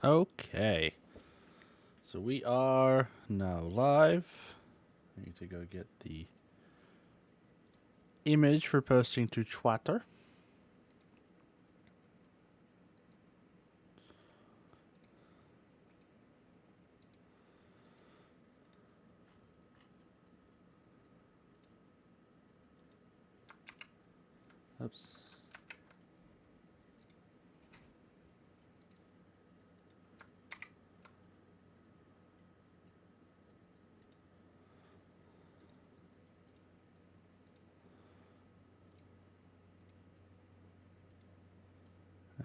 Okay. So we are now live. I need to go get the image for posting to Twitter. Oops.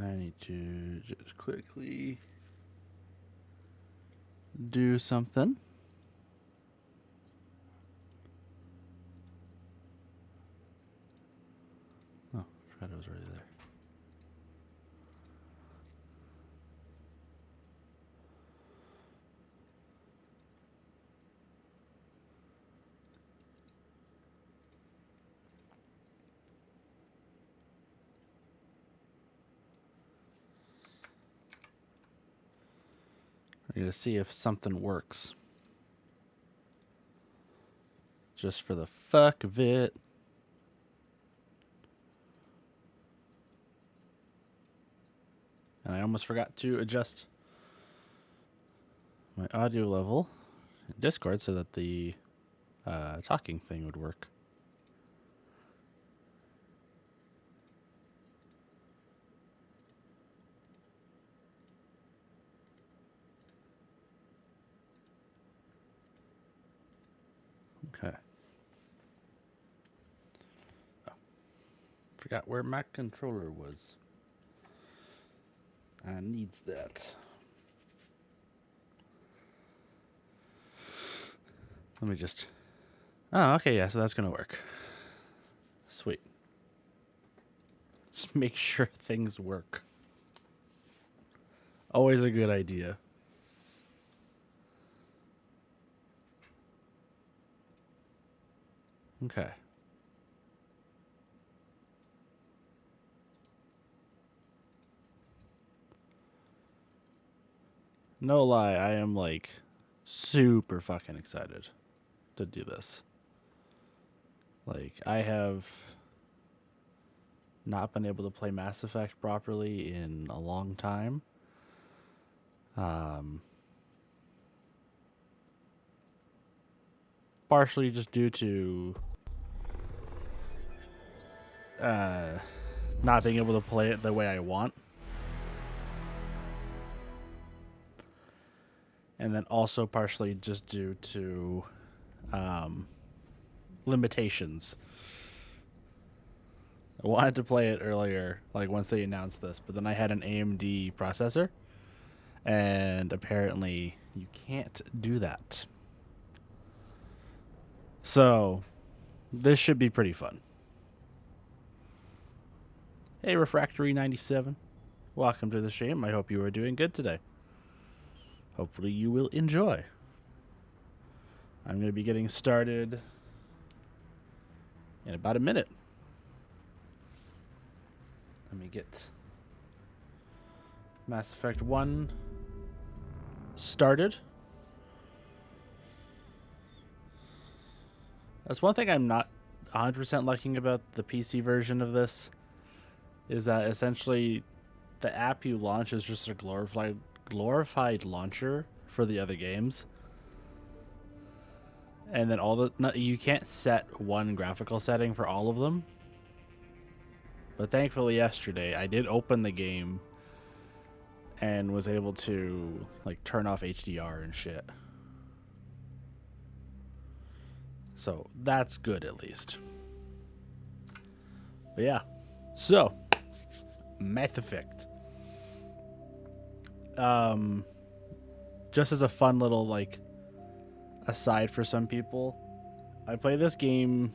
I need to just quickly do something. Oh, forgot it was already there. We're going to see if something works. Just for the fuck of it. And I almost forgot to adjust my audio level in Discord so that the talking thing would work. Okay. Oh. Forgot where my controller was. I needs that. Let me just... Oh, okay, yeah, so that's going to work. Sweet. Just make sure things work. Always a good idea. Okay. No lie, I am like super fucking excited to do this. Like, I have not been able to play Mass Effect properly in a long time. Partially just due to not being able to play it the way I want. And then also partially just due to limitations. I wanted to play it earlier, like once they announced this, but then I had an AMD processor, and apparently you can't do that. So, this should be pretty fun. Hey, Refractory97. Welcome to the stream. I hope you are doing good today. Hopefully you will enjoy. I'm going to be getting started in about a minute. Let me get Mass Effect 1 started. That's one thing I'm not 100% liking about the PC version of this, is that essentially the app you launch is just a glorified launcher for the other games. And then you can't set one graphical setting for all of them. But thankfully yesterday I did open the game and was able to like turn off HDR and shit. So that's good at least. But yeah. So Mass Effect. Just as a fun little like aside for some people, I played this game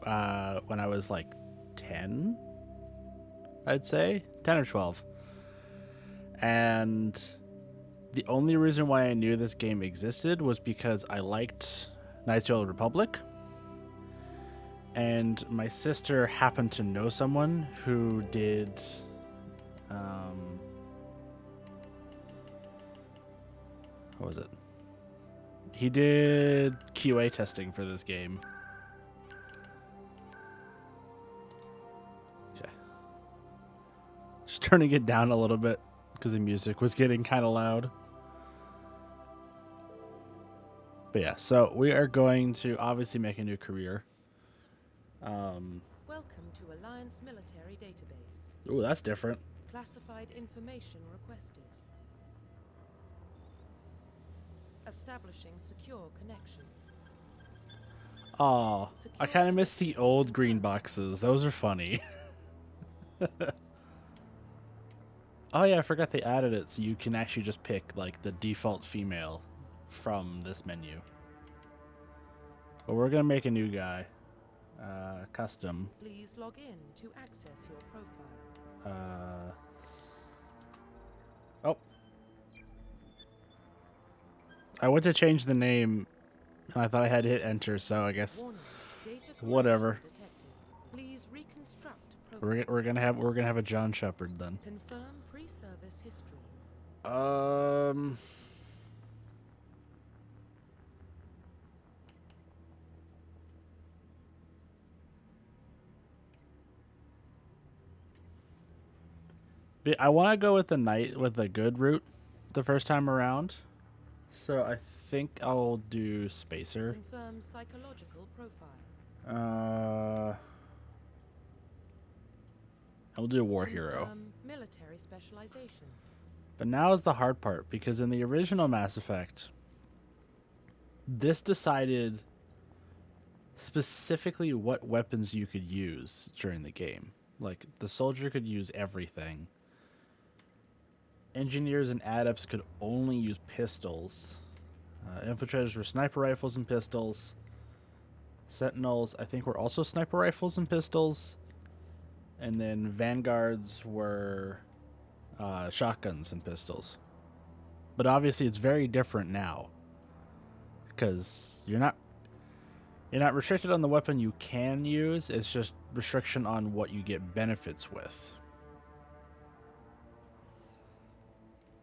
when I was like 10, I'd say 10 or 12, and the only reason why I knew this game existed was because I liked Knights of the Old Republic, and my sister happened to know someone who did what was it? He did QA testing for this game. Okay. Just turning it down a little bit because the music was getting kind of loud. But yeah, so we are going to obviously make a new career. Welcome to Alliance Military Database. Ooh, that's different. Classified information requested. Establishing secure connection. Oh, I kind of miss the old green boxes. Those are funny. Oh yeah, I forgot they added it so you can actually just pick like the default female from this menu. But we're gonna make a new guy. Custom. Please log in to access your profile. Oh. I went to change the name and I thought I had to hit enter, so I guess whatever. Please reconstruct We're gonna have a John Shepard then. Confirm pre-service history. I want to go with the good route the first time around. So I think I'll do Spacer. Confirm psychological profile. I'll do War Hero. Military specialization. But now is the hard part, because in the original Mass Effect, this decided specifically what weapons you could use during the game. Like, the soldier could use everything. Engineers and adepts could only use pistols. Infiltrators were sniper rifles and pistols. Sentinels, I think, were also sniper rifles and pistols. And then Vanguards were shotguns and pistols. But obviously it's very different now, because you're not restricted on the weapon you can use. It's just restriction on what you get benefits with.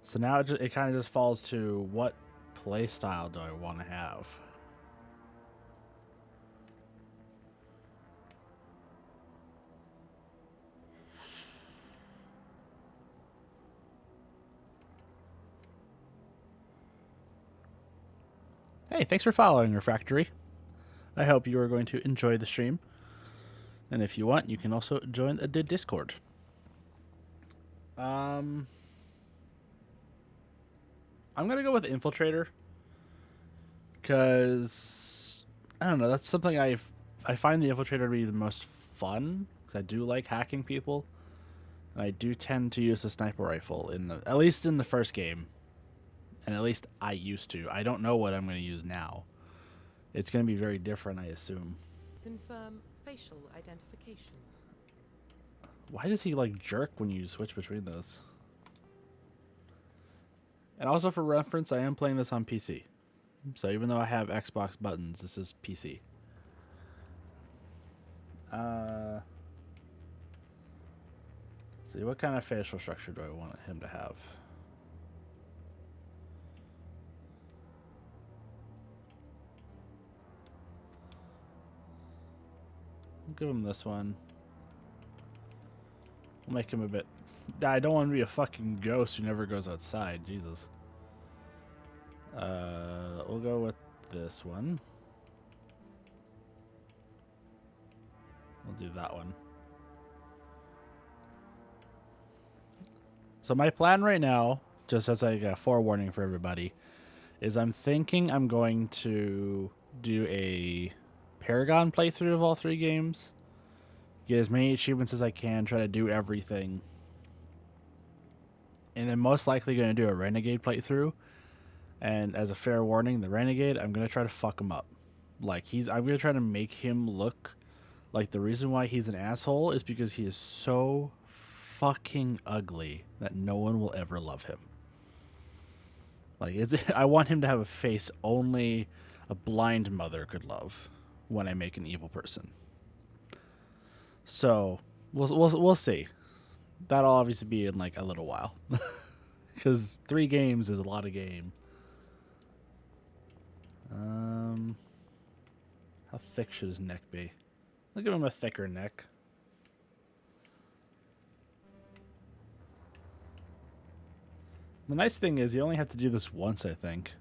So now it kind of just falls to what play style do I want to have. Hey, thanks for following, Refractory. I hope you are going to enjoy the stream. And if you want, you can also join the Discord. I'm going to go with Infiltrator. Because, I don't know, that's something I find the Infiltrator to be the most fun. Because I do like hacking people. And I do tend to use the sniper rifle, at least in the first game. And at least I used to. I don't know what I'm going to use now. It's going to be very different, I assume. Confirm facial identification. Why does he, like, jerk when you switch between those? And also for reference, I am playing this on PC. So even though I have Xbox buttons, this is PC. See, what kind of facial structure do I want him to have? I'll give him this one. We'll make him a bit... I don't want to be a fucking ghost who never goes outside. Jesus. We'll go with this one. We'll do that one. So my plan right now, just as like a forewarning for everybody, is I'm thinking I'm going to do a Paragon playthrough of all 3 games. Get as many achievements as I can, try to do everything. And then most likely going to do a Renegade playthrough. And as a fair warning, the Renegade, I'm going to try to fuck him up. Like, I'm going to try to make him look like the reason why he's an asshole is because he is so fucking ugly that no one will ever love him. Like, I want him to have a face only a blind mother could love when I make an evil person. So, we'll see. That'll obviously be in like a little while. Because 3 games is a lot of game. How thick should his neck be? I'll give him a thicker neck. The nice thing is you only have to do this once, I think.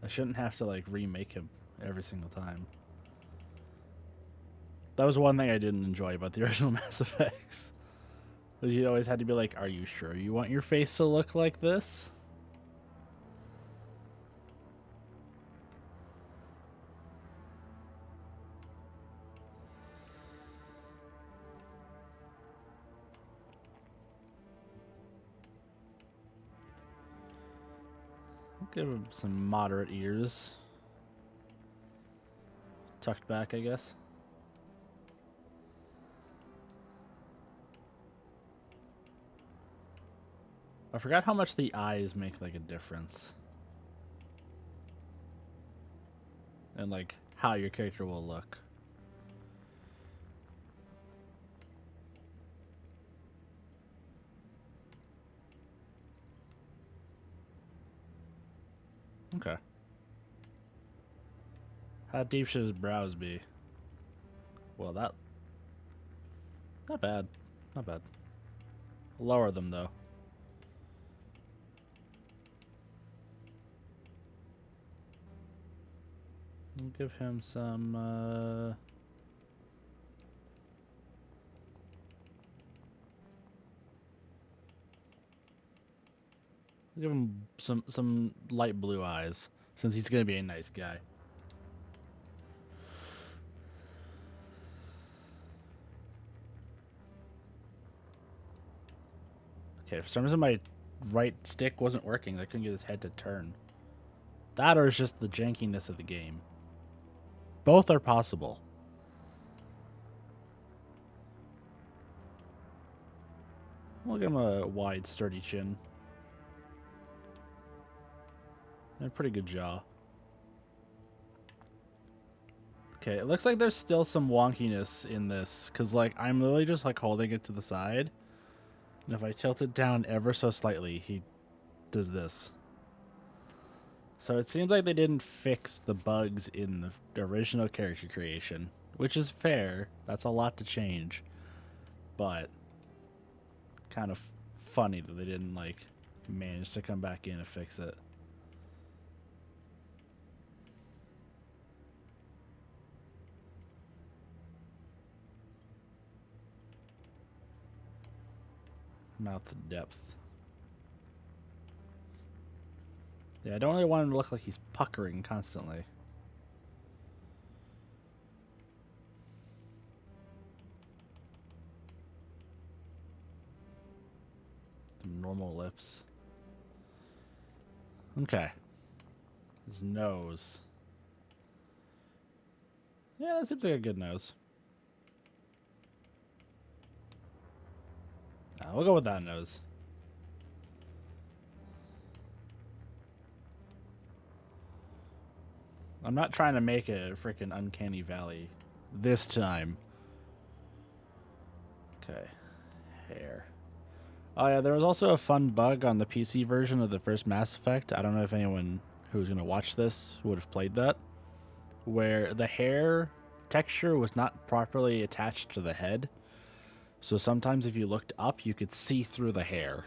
I shouldn't have to, like, remake him every single time. That was one thing I didn't enjoy about the original Mass Effects. You always had to be like, are you sure you want your face to look like this? I'll give him some moderate ears. Tucked back, I guess. I forgot how much the eyes make, like, a difference. And, like, how your character will look. Okay. How deep should his brows be? Well, that... Not bad. Not bad. Lower them, though. We'll give him some, give him some light blue eyes, since he's gonna be a nice guy. Okay, for some reason my right stick wasn't working. I couldn't get his head to turn. That or it's just the jankiness of the game. Both are possible. We'll give him a wide, sturdy chin. And a pretty good jaw. Okay, it looks like there's still some wonkiness in this, because, like, I'm literally just, like, holding it to the side. And if I tilt it down ever so slightly, he does this. So it seems like they didn't fix the bugs in the original character creation, which is fair. That's a lot to change. But kind of funny that they didn't, like, manage to come back in and fix it. Mouth depth. Yeah, I don't really want him to look like he's puckering constantly. Normal lips. Okay. His nose. Yeah, that seems like a good nose. We'll go with that nose. I'm not trying to make a freaking uncanny valley this time. Okay. Hair. Oh yeah, there was also a fun bug on the PC version of the first Mass Effect. I don't know if anyone who's going to watch this would have played that. Where the hair texture was not properly attached to the head. So sometimes if you looked up, you could see through the hair.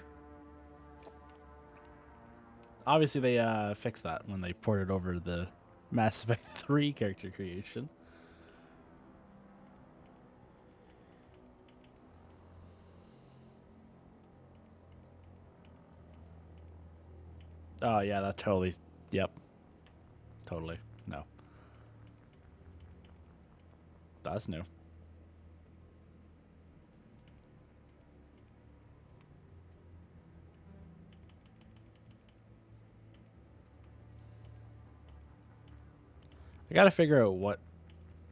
Obviously, they fixed that when they ported over the Mass Effect 3 character creation. Oh, yeah, that totally... Yep. Totally. No. That's new. I gotta figure out what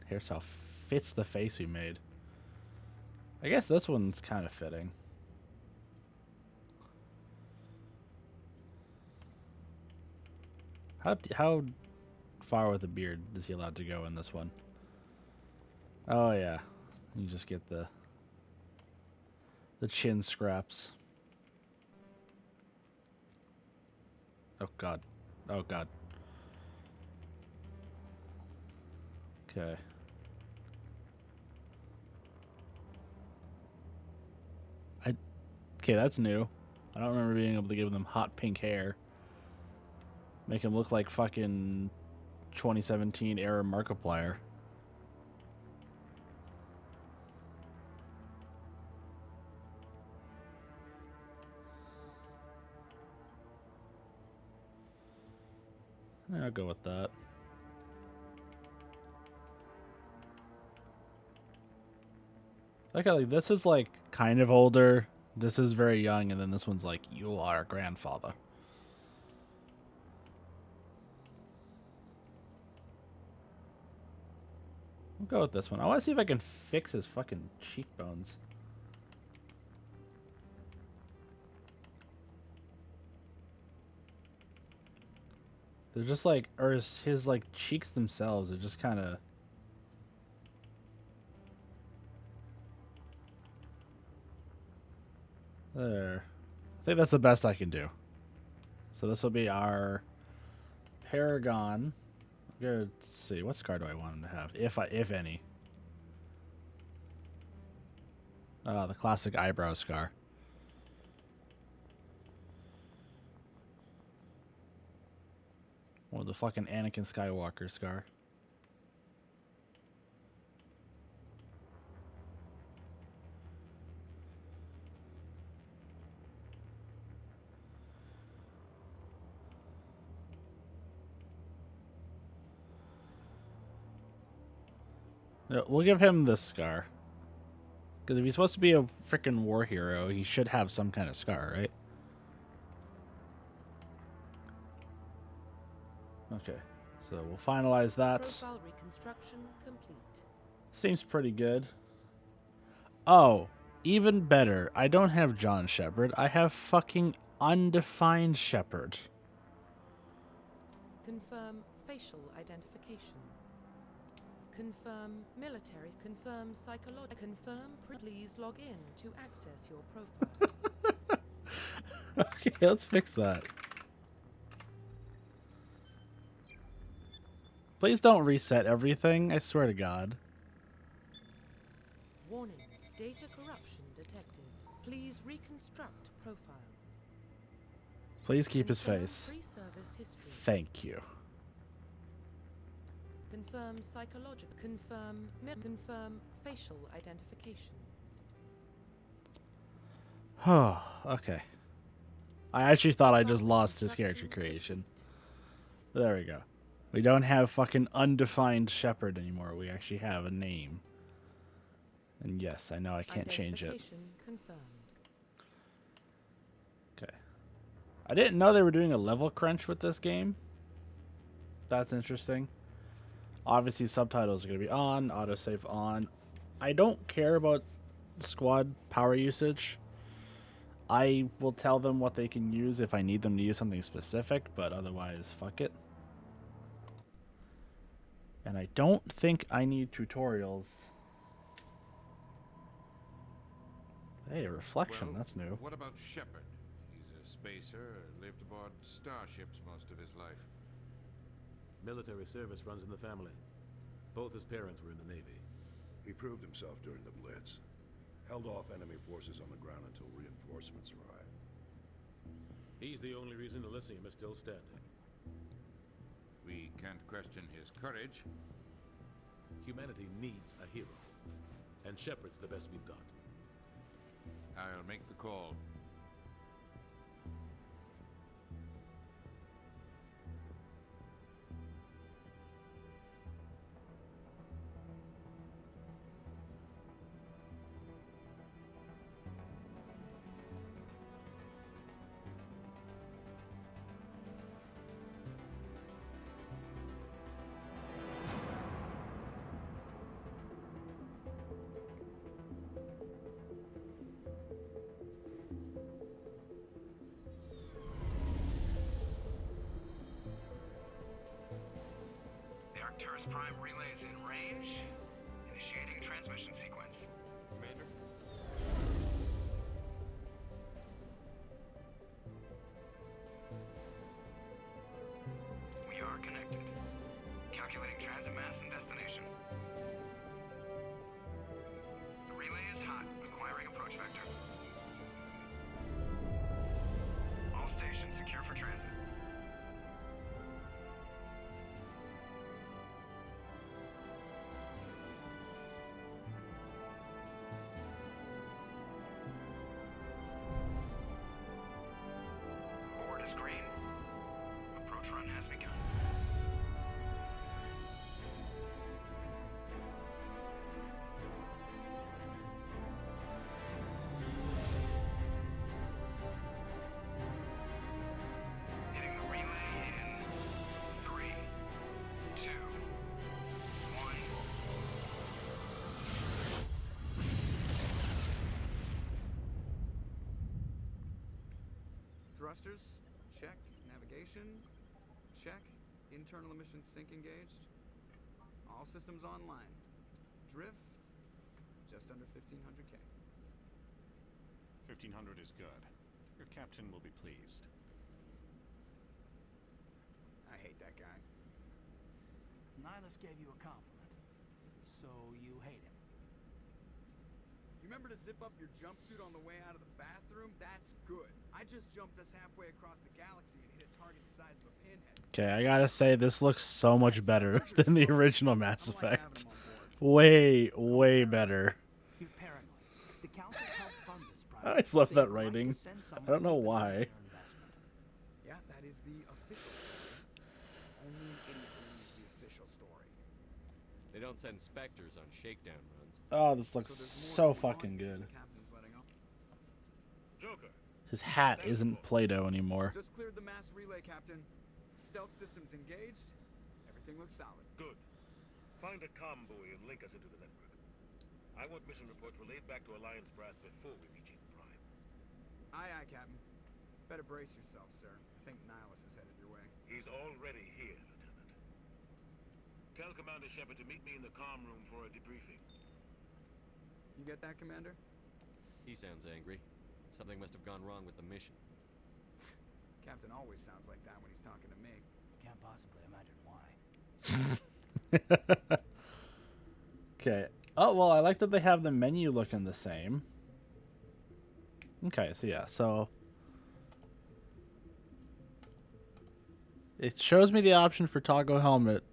hairstyle fits the face we made. I guess this one's kind of fitting. How far with the beard is he allowed to go in this one? Oh yeah, you just get the chin scraps. Oh god. Oh god. Okay. Okay, that's new. I don't remember being able to give them hot pink hair. Make him look like fucking 2017 era Markiplier. I'll go with that. Like this is like kind of older. This is very young, and then this one's like, you are a grandfather. We'll go with this one. I want to see if I can fix his fucking cheekbones. They're just like, or his like cheeks themselves are just kind of. There. I think that's the best I can do. So this will be our Paragon. Let's see, what scar do I want him to have, if any? The classic eyebrow scar. Or the fucking Anakin Skywalker scar. Yeah, we'll give him this scar. Because if he's supposed to be a freaking war hero, he should have some kind of scar, right? Okay, so we'll finalize that. Profile reconstruction complete. Seems pretty good. Oh, even better. I don't have John Shepard. I have fucking undefined Shepard. Confirm facial identification. Confirm military. Confirm psychological. Confirm. Please log in to access your profile. Okay, let's fix that. Please don't reset everything. I swear to God. Warning. Data corruption detected. Please reconstruct profile. Please keep his Confirm face. free service history. Thank you. Confirm psychological. Confirm facial identification. Oh, okay. I actually thought I just lost his character creation. There we go. We don't have fucking undefined Shepard anymore. We actually have a name. And yes, I know I can't change it. Confirmed. Okay. I didn't know they were doing a level crunch with this game. That's interesting. Obviously, subtitles are going to be on, autosave on. I don't care about squad power usage. I will tell them what they can use if I need them to use something specific, but otherwise, fuck it. And I don't think I need tutorials. Hey, reflection, Well, that's new. What about Shepard? He's a spacer, lived aboard starships most of his life. Military service runs in the family. Both his parents were in the Navy. He proved himself during the Blitz. Held off enemy forces on the ground until reinforcements arrived. He's the only reason Elysium is still standing. We can't question his courage. Humanity needs a hero. And Shepard's the best we've got. I'll make the call. Arcturus Prime relay is in range. Initiating transmission sequence. Commander? We are connected. Calculating transit mass and destination. mission secure for transit. Board is green. Approach run has begun. Hitting the relay in 3, 2, 1. Thrusters, check. Navigation, check. Internal emissions sync engaged. All systems online. Drift, just under 1500K. 1500 is good. Your captain will be pleased. I hate that guy. Nihilus gave you a compliment, so you hate him. You remember to zip up your jumpsuit on the way out of the bathroom? That's good. I just jumped us halfway across the galaxy and hit a target the size of a pinhead. Okay, I gotta say, this looks so much better than the original Mass I'm like having Effect. him on board. Way better. You're paranoid. The council helped fund this project. I always love They that have a right to writing. send someone I don't know to deny why. their investment. Yeah, that is the official story. Only an idiot believes the official story. They don't send specters on shakedown runs. Oh, this looks there's more so than one fucking thing good. the captain's letting off. Joker, His hat isn't Play-Doh anymore. Just cleared the mass relay, Captain. Stealth systems engaged. Everything looks solid. Good. Find a comm buoy and link us into the network. I want mission reports relayed back to Alliance brass before we reach Eden Prime. Aye, aye, Captain. Better brace yourself, sir. I think Nihilus is headed your way. He's already here, Lieutenant. Tell Commander Shepard to meet me in the comm room for a debriefing. You get that, Commander? He sounds angry. Something must have gone wrong with the mission. Captain always sounds like that when he's talking to me. Can't possibly imagine why. Okay. Oh, well, I like that they have the menu looking the same. Okay, so yeah, so... It shows me the option for toggle helmet,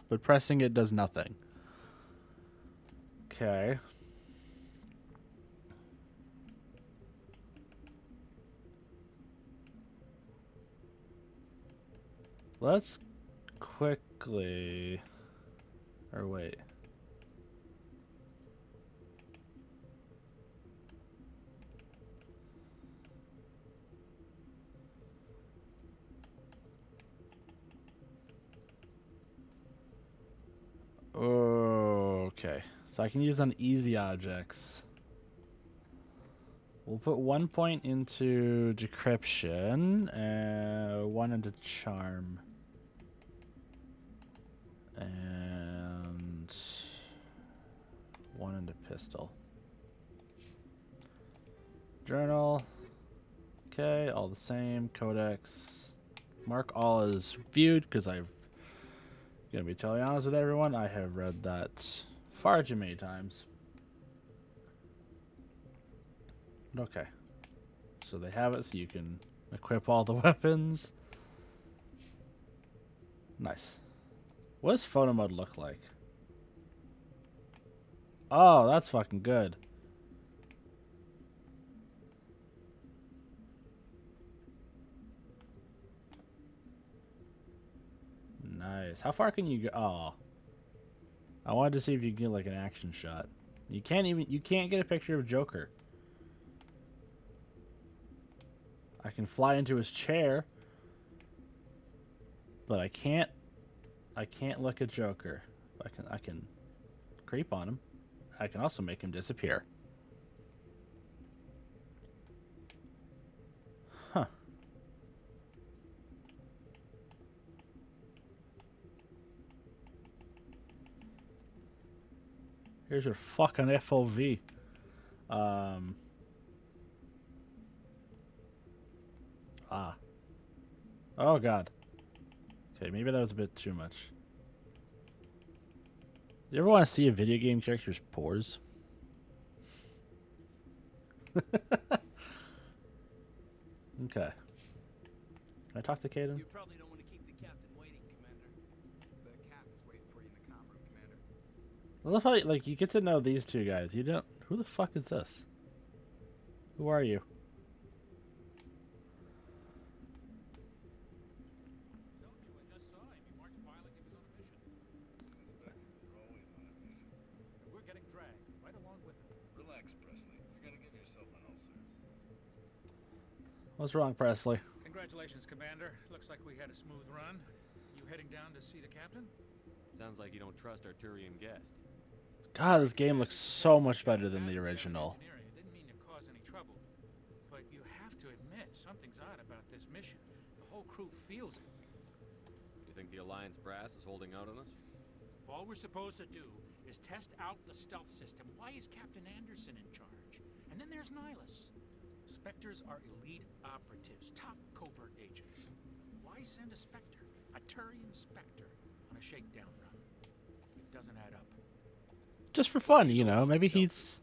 but pressing it does nothing. Okay. Let's quickly... Or wait. Okay. So I can use on easy objects. We'll put 1 point into decryption and 1 into charm. And 1 into pistol. Journal. Okay, all the same. Codex. Mark all as viewed because I've gonna be totally honest with everyone. I have read that far too many times. But okay. So they have it so you can equip all the weapons. Nice. What does photo mode look like? Oh, that's fucking good. Nice. How far can you go? Oh. I wanted to see if you can get like an action shot. You can't get a picture of Joker. I can fly into his chair, but I can't look at Joker. I can creep on him. I can also make him disappear. Huh. Here's your fucking FOV. Oh god. Okay, maybe that was a bit too much. You ever want to see a video game character's pores? Okay. Can I talk to Caden? You probably don't want to keep the captain waiting, Commander. The captain's waiting for you in the comm room, Commander. I love how like you get to know these two guys. You don't. Who the fuck is this? Who are you? We're getting dragged right along with them. Relax, Presley. You're gonna give yourself an ulcer. What's wrong, Presley? Congratulations, Commander. Looks like we had a smooth run. You heading down to see the captain? Sounds like you don't trust our Turian guest. God, this game looks so much better than the original. I didn't mean to cause any trouble, but you have to admit something's odd about this mission. The whole crew feels it. You think the Alliance brass is holding out on us? If all we're supposed to do is test out the stealth system, why is Captain Anderson in charge? And then there's Nihilus. Spectres are elite operatives, top covert agents. Why send a Spectre, a Turian Spectre, on a shakedown run? It doesn't add up. Just for fun, you know. Maybe this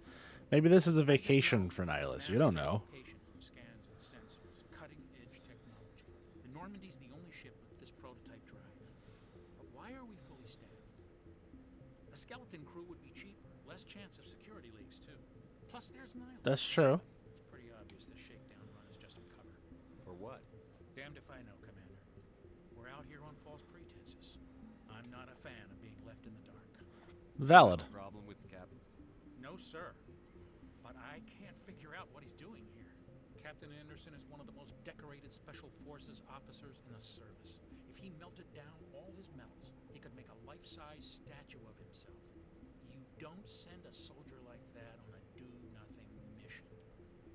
is a vacation for Nihilus. You don't know. From scans and sensors, cutting-edge technology. The Normandy's the only ship with this prototype drive. But why are we fully staffed? A skeleton crew would be cheaper, less chance of security leaks too. Plus, there's Nihilus. That's true. It's pretty obvious the shakedown run is just a cover. For what? Damned if I know, Commander. We're out here on false pretenses. I'm not a fan of being left in the dark. Valid. Problem with the captain? No, sir. But I can't figure out what he's doing here. Captain Anderson is one of the most decorated Special Forces officers in the service. If he melted down all his medals, he could make a life-size statue of himself. You don't send a soldier like that on a do-nothing mission.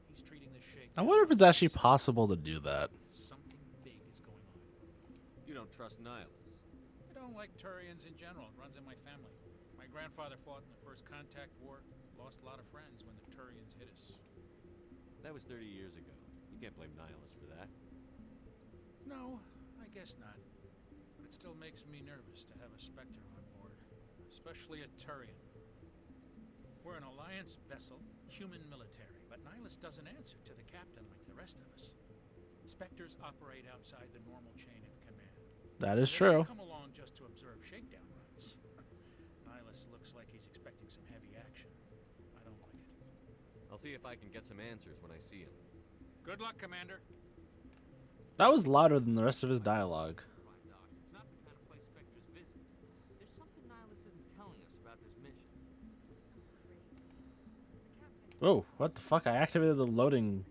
He's treating this shake. I wonder if it's actually possible to do that. Something big is going on. You don't trust Nihilus? I don't like Turians in general. It runs in my family. My grandfather fought in the First Contact War. Lost a lot of friends when the Turians hit us. That was 30 years ago. You can't blame Nihilus for that. No, I guess not. But it still makes me nervous to have a Spectre on board. Especially a Turian. We're an Alliance vessel, human military, but Nihilus doesn't answer to the captain like the rest of us. Spectres operate outside the normal chain of command. That is They true. don't come along just to observe shakedown runs. Nihilus looks like he's expecting some heavy action. I don't like it. I'll see if I can get some answers when I see him. Good luck, Commander. That was louder than the rest of his dialogue. It's not the kind of place Spectres visit. There's something Nihilus isn't telling us about this mission. Whoa, what the fuck? I activated the loading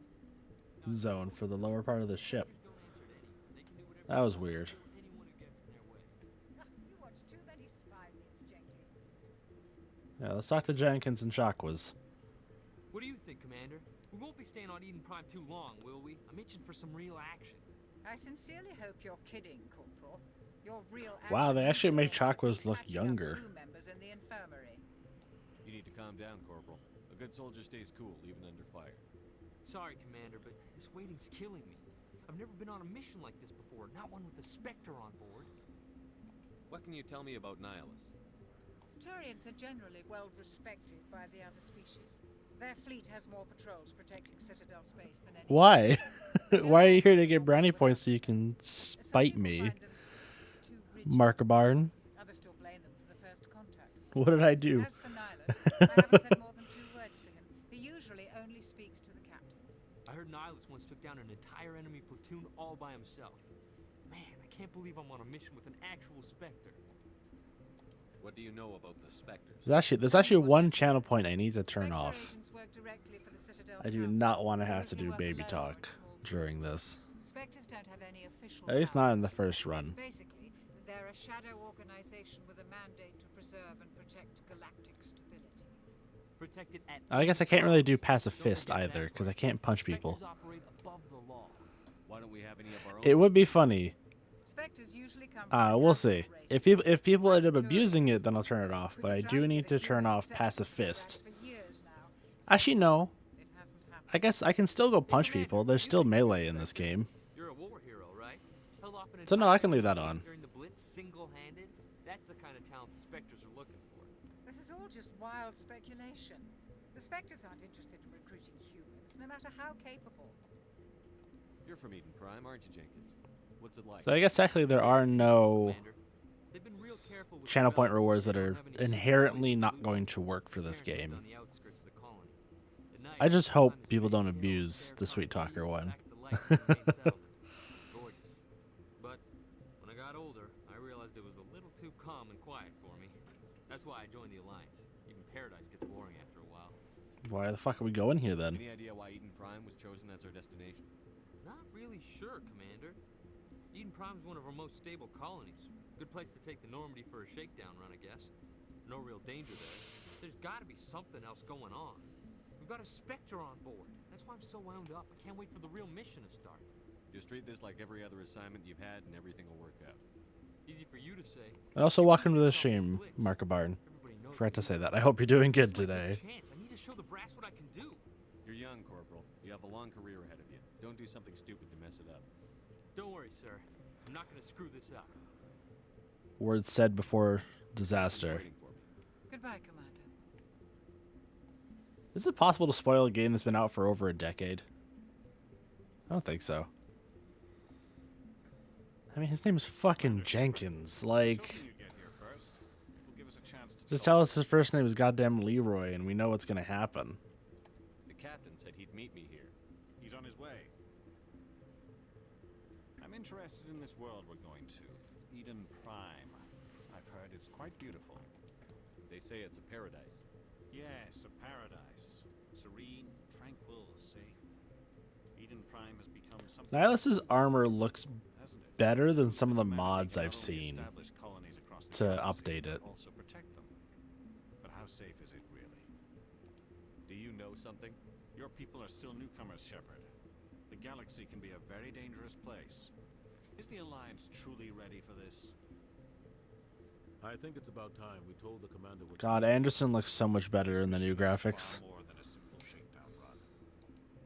zone for the lower part of the ship. That was weird. You watch too many spy vids, Jenkins. Yeah, let's talk to Jenkins and Chakwas. What do you think, Commander? We won't be staying on Eden Prime too long, will we? I'm itching for some real action. I sincerely hope you're kidding, Corporal. Your real Wow, they actually make Chakwas Chakwas look younger. Crew members in the infirmary. You need to calm down, Corporal. A good soldier stays cool, even under fire. Sorry, Commander, but this waiting's killing me. I've never been on a mission like this before, not one with a Spectre on board. What can you tell me about Nihilus? Turians are generally well respected by the other species. Their fleet has more patrols protecting Citadel space than any. Why? Why are you here to get brownie points so you can spite me? Markabarn. Others still blame them for the first contact. What did I do? As for Nihilus, I haven't said more than 2 words to him. He usually only speaks to the captain. I heard Nihilus once took down an entire enemy platoon all by himself. Man, I can't believe I'm on a mission with an actual Spectre. What do you know about the Spectres? There's actually one channel point I need to turn Spectre off. agents work directly for the Citadel I do Council. not want to have to They do work baby alone talk or small during groups. this. Spectres don't have any official At least power. not in the first run. Basically, they're a shadow organization with a mandate to preserve and protect galactic stability. Protected at I guess I can't really do passive Don't fist forget that either because I part. can't punch people. Spectres operate above the law. Why don't we have any of our own? It would be funny. Spectres usually come from the We'll council see. race. If people end up Like abusing Turians. it, then I'll turn it off. We've But I been do trying need get to a turn human off acceptance passive of T-Rex fist. for years now. Actually, no. It hasn't happened. I guess I can still go punch Commander, people. There's you still think you're melee in a this Spectre? game. You're a war hero, right? Held off an So no, I can entire leave that platoon on. During the Blitz, single-handed. That's the kind of talent the Spectres are looking for. This is all just wild speculation. The Spectres aren't interested in recruiting humans, no matter how capable. You're from Eden Prime, aren't you, Jenkins? What's it like? So I guess actually there are no They've been real careful with channel point developers rewards so that they are don't have any inherently supervised not pollution. going to work for this Parents lived game. on the outskirts of the colony. At night, I just the hope time is people don't fading, you know, abuse stare the across Sweet the Talker fields one. back at the lights in the main settlement. Gorgeous. But when I got older, I realized it was a little too calm and quiet for me. That's why I joined the Alliance. Even Paradise gets boring after a while. Why the fuck are we going here then? Any idea why Eden Prime was chosen as our destination? Not really sure, Commander. Eden Prime's one of our most stable colonies. Good place to take the Normandy for a shakedown run, I guess. No real danger there. There's gotta be something else going on. We've got a Spectre on board. That's why I'm so wound up. I can't wait for the real mission to start. Just treat this like every other assignment you've had and everything will work out. Easy for you to say. And also, welcome to the stream, Marka Barn. Forgot to say that. I hope you're doing good today. Chance. I need to show the brass what I can do. You're young, Corporal. You have a long career ahead of you. Don't do something stupid to mess it up. Don't worry, sir. I'm not gonna screw this up. Words said before disaster. Goodbye, Commander. Is it possible to spoil a game that's been out for over a decade? I don't think so. I mean, his name is fucking Jenkins. Like, just tell us his first name is goddamn Leroy, and we know what's gonna happen. The captain said he'd meet me here. He's on his way. I'm interested in this world we're going to. Eden Prime. I've heard it's quite beautiful. They say it's a paradise. Yes, a paradise. Serene, tranquil, safe. Eden Prime has become something... Nihilus's armor looks better than some of the mods I've seen to update it. Also protect them. But how safe is it really? Do you know something? Your people are still newcomers, Shepard. The galaxy can be a very dangerous place. Is the Alliance truly ready for this? I think it's about time we told the commander what... God, Anderson looks so much better in the new graphics. More than a simple shakedown run.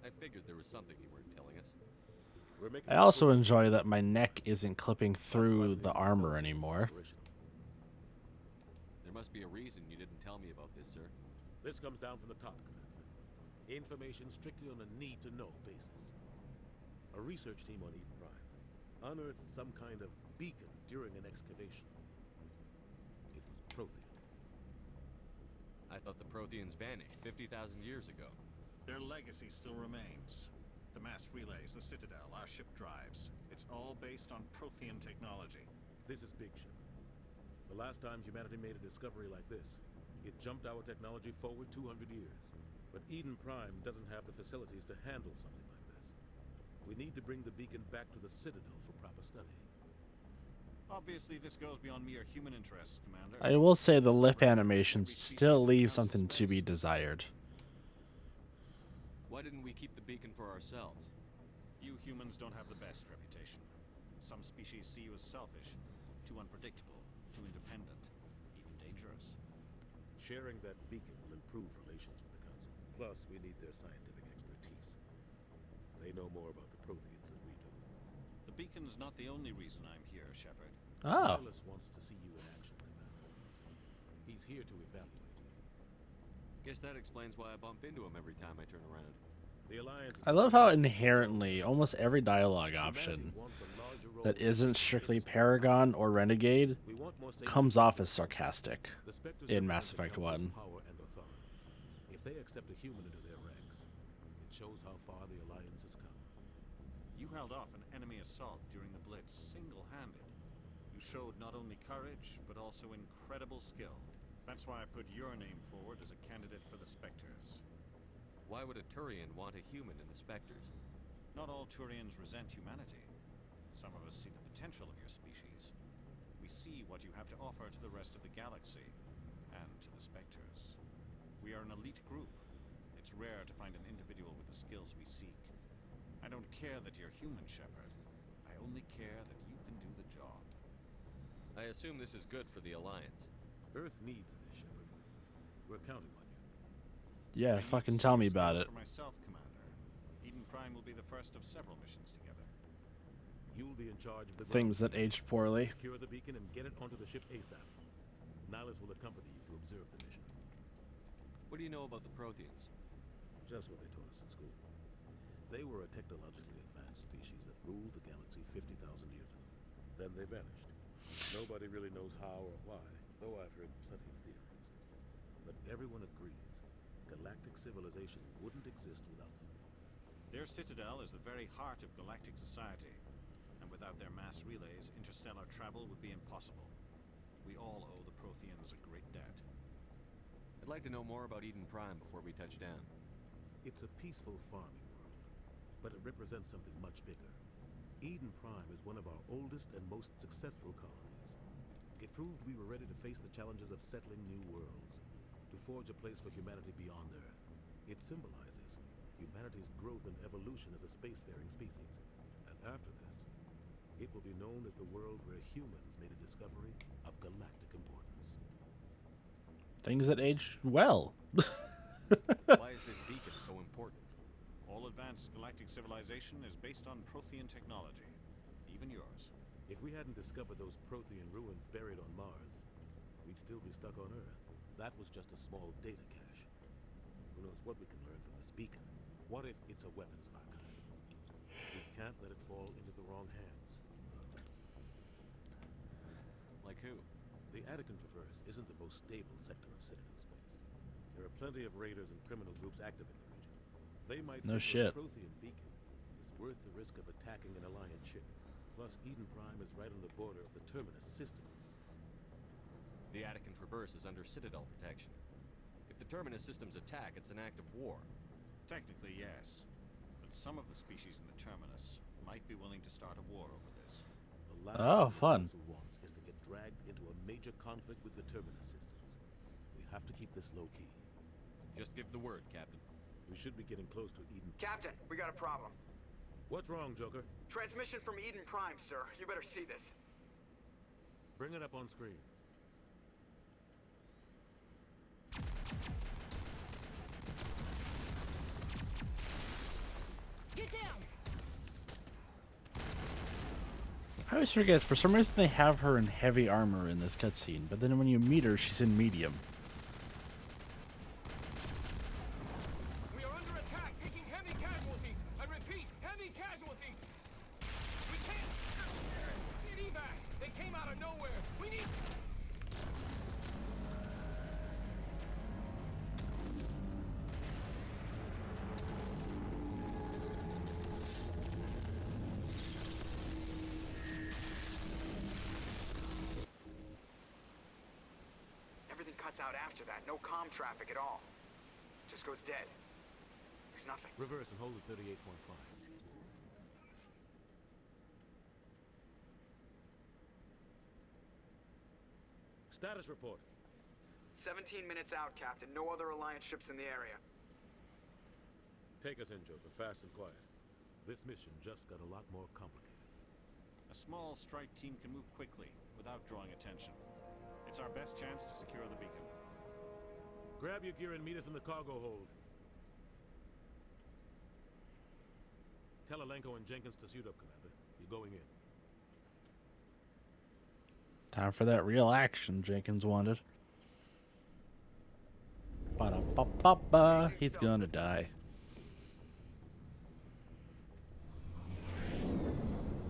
I figured there was something you weren't telling us. I also enjoy that my neck isn't clipping through the armor anymore. There must be a reason you didn't tell me about this, sir. This comes down from the top, Commander. Information strictly on a need-to-know basis. A research team on Eden Prime unearthed some kind of beacon during an excavation. It was Prothean. I thought the Protheans vanished 50,000 years ago. Their legacy still remains. The mass relays, the Citadel, our ship drives. It's all based on Prothean technology. This is big, Shepard. The last time humanity made a discovery like this, it jumped our technology forward 200 years. But Eden Prime doesn't have the facilities to handle something like this. We need to bring the beacon back to the Citadel for proper study. Obviously, this goes beyond mere human interests, Commander. I will say the lip animations still leave something to be desired. Why didn't we keep the beacon for ourselves? You humans don't have the best reputation. Some species see you as selfish, too unpredictable, too independent, even dangerous. Sharing that beacon will improve relations with the Council. Plus, we need their scientific expertise. They know more about the Protheans than we do. The beacon's not the only reason I'm here, Shepard. Oh. Nihilus wants to see you in action, Commander. He's here to evaluate you. Guess that explains why I bump into him every time I turn around. The Alliance... I love how inherently almost every dialogue option that isn't strictly Paragon or Renegade comes off as sarcastic in Mass Effect 1. If they accept a human into their ranks, it shows how far the Alliance has come. You held off an enemy assault during the Blitz single-handed. You showed not only courage, but also incredible skill. That's why I put your name forward as a candidate for the Spectres. Why would a Turian want a human in the Spectres? Not all Turians resent humanity. Some of us see the potential of your species. We see what you have to offer to the rest of the galaxy, and to the Spectres. We are an elite group. It's rare to find an individual with the skills we seek. I don't care that you're human, Shepard. I only care that you can do the job. I assume this is good for the Alliance. Earth needs this, Shepard. We're counting on you. Yeah, fucking tell me about it. For myself, Commander. Eden Prime will be the first of several missions together. You'll be in charge of the Things that aged poorly. Secure the beacon and get it onto the ship ASAP. Nihilus will accompany you to observe the mission. What do you know about the Protheans? Just what they taught us in school. They were a technologically advanced species that ruled the galaxy 50,000 years ago. Then they vanished. Nobody really knows how or why, though I've heard plenty of theories. But everyone agrees galactic civilization wouldn't exist without them. Their citadel is the very heart of galactic society, and without their mass relays, interstellar travel would be impossible. We all owe the Protheans a great debt. I'd like to know more about Eden Prime before we touch down. It's a peaceful farming world, but it represents something much bigger. Eden Prime is one of our oldest and most successful colonies. It proved we were ready to face the challenges of settling new worlds, to forge a place for humanity beyond Earth. It symbolizes humanity's growth and evolution as a spacefaring species. And after this, it will be known as the world where humans made a discovery of galactic importance. Things that aged well. Why is this beacon so important? All advanced galactic civilization is based on Prothean technology, even yours. If we hadn't discovered those Prothean ruins buried on Mars, we'd still be stuck on Earth. That was just a small data cache. Who knows what we can learn from this beacon? What if it's a weapons archive? We can't let it fall into the wrong hands. Like who? The Attican Traverse isn't the most stable sector of Citadel space. There are plenty of raiders and criminal groups active in the region. They might No think shit. a Prothean beacon is worth the risk of attacking an Alliance ship. Plus, Eden Prime is right on the border of the Terminus systems. The Attican Traverse is under Citadel protection. If the Terminus systems attack, it's an act of war. Technically, yes. But some of the species in the Terminus might be willing to start a war over this. The last Oh, thing the fun. Council wants is to get dragged into a major conflict with the Terminus systems. We have to keep this low-key. Just give the word, Captain. We should be getting close to Eden. Captain, we got a problem. What's wrong, Joker? Transmission from Eden Prime, sir. You better see this. Bring it up on screen. Get down! I always forget, for some reason they have her in heavy armor in this cutscene, but then when you meet her, she's in medium. We are under attack, taking heavy casualties. I repeat, heavy casualties. We can't. Need evac. They came out of nowhere. We need. Everything cuts out after that. No comm traffic at all. Just goes dead. There's nothing. Reverse and hold at 38.5. Status report. 17 minutes out, Captain. No other Alliance ships in the area. Take us in, Joker, fast and quiet. This mission just got a lot more complicated. A small strike team can move quickly without drawing attention. It's our best chance to secure the beacon. Grab your gear and meet us in the cargo hold. Tell Alenko and Jenkins to suit up, Commander. You're going in. Time for that real action Jenkins wanted. Ba-da-ba-ba-ba. He's gonna die.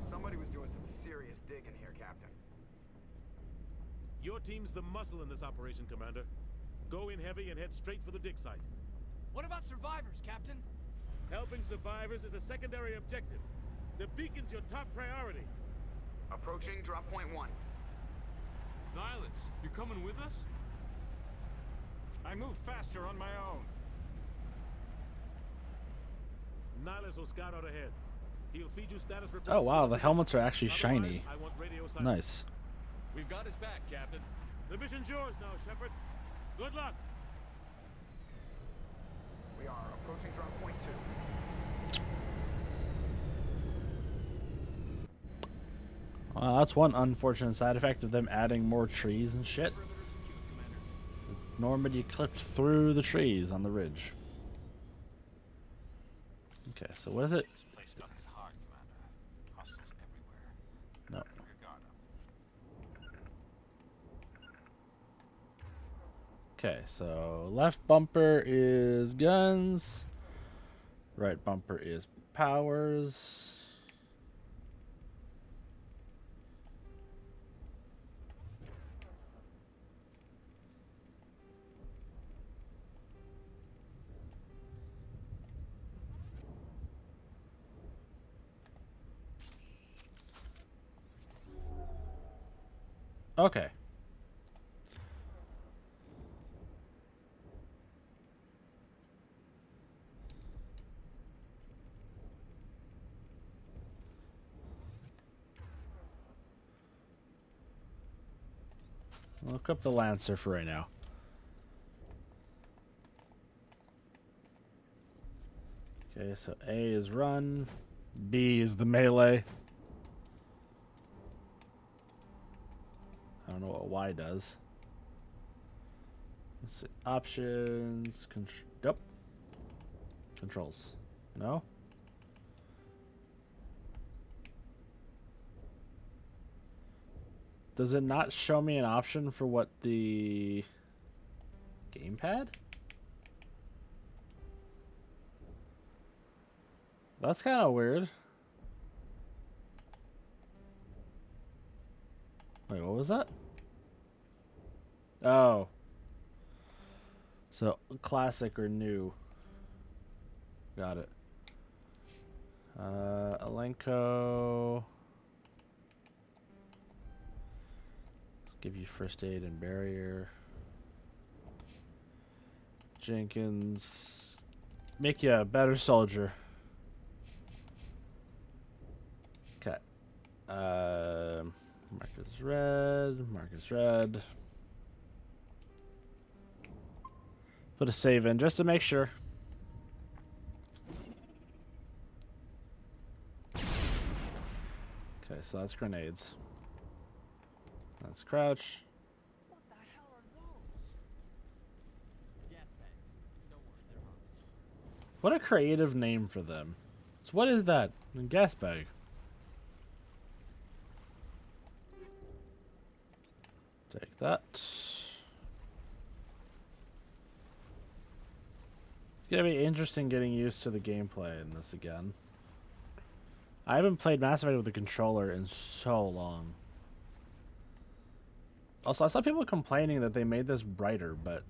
Somebody was doing some serious digging here, Captain. Your team's the muscle in this operation, Commander. Go in heavy and head straight for the dig site. What about survivors, Captain? Helping survivors is a secondary objective. The beacon's your top priority. Approaching drop point 1. Nihilus, you coming with us? I move faster on my own. Nihilus will scout out ahead. He'll feed you status reports. Oh wow, the from helmets are mission. actually Otherwise, shiny. I want radio silence. Nice. We've got his back, Captain. The mission's yours now, Shepard. Good luck. We are approaching drop point 2. Well, that's one unfortunate side effect of them adding more trees and shit. Normandy clipped through the trees on the ridge. Okay, so what is it? This place got hit hard, Commander. Hostiles everywhere. No. Keep your guard up. Okay, so left bumper is guns. Right bumper is powers. Okay. Look up the Lancer for right now. Okay, so A is run, B is the melee. I don't know what Y does. Let's see. Options. Yep. Controls. No? Does it not show me an option for what the gamepad? That's kind of weird. Wait, what was that? Oh. So, classic or new. Got it. Elenco. Give you first aid and barrier. Jenkins. Make you a better soldier. Okay. Marcus red. Marcus red. Put a save in just to make sure. Okay, so that's grenades. That's crouch. What the hell are those? Gas bags. Don't worry, they're harmless. What a creative name for them. So what is that? A gas bag. Take that. It's gonna be interesting getting used to the gameplay in this again. I haven't played Mass Effect with a controller in so long. Also, I saw people complaining that they made this brighter, but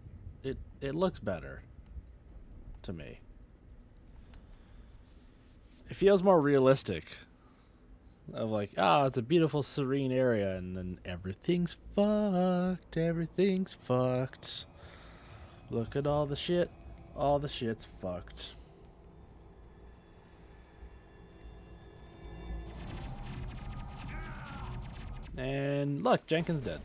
it looks better to me. It feels more realistic. Of like, ah, it's a beautiful, serene area, and then everything's fucked. Everything's fucked. Look at all the shit. All the shit's fucked. And look, Jenkins dead.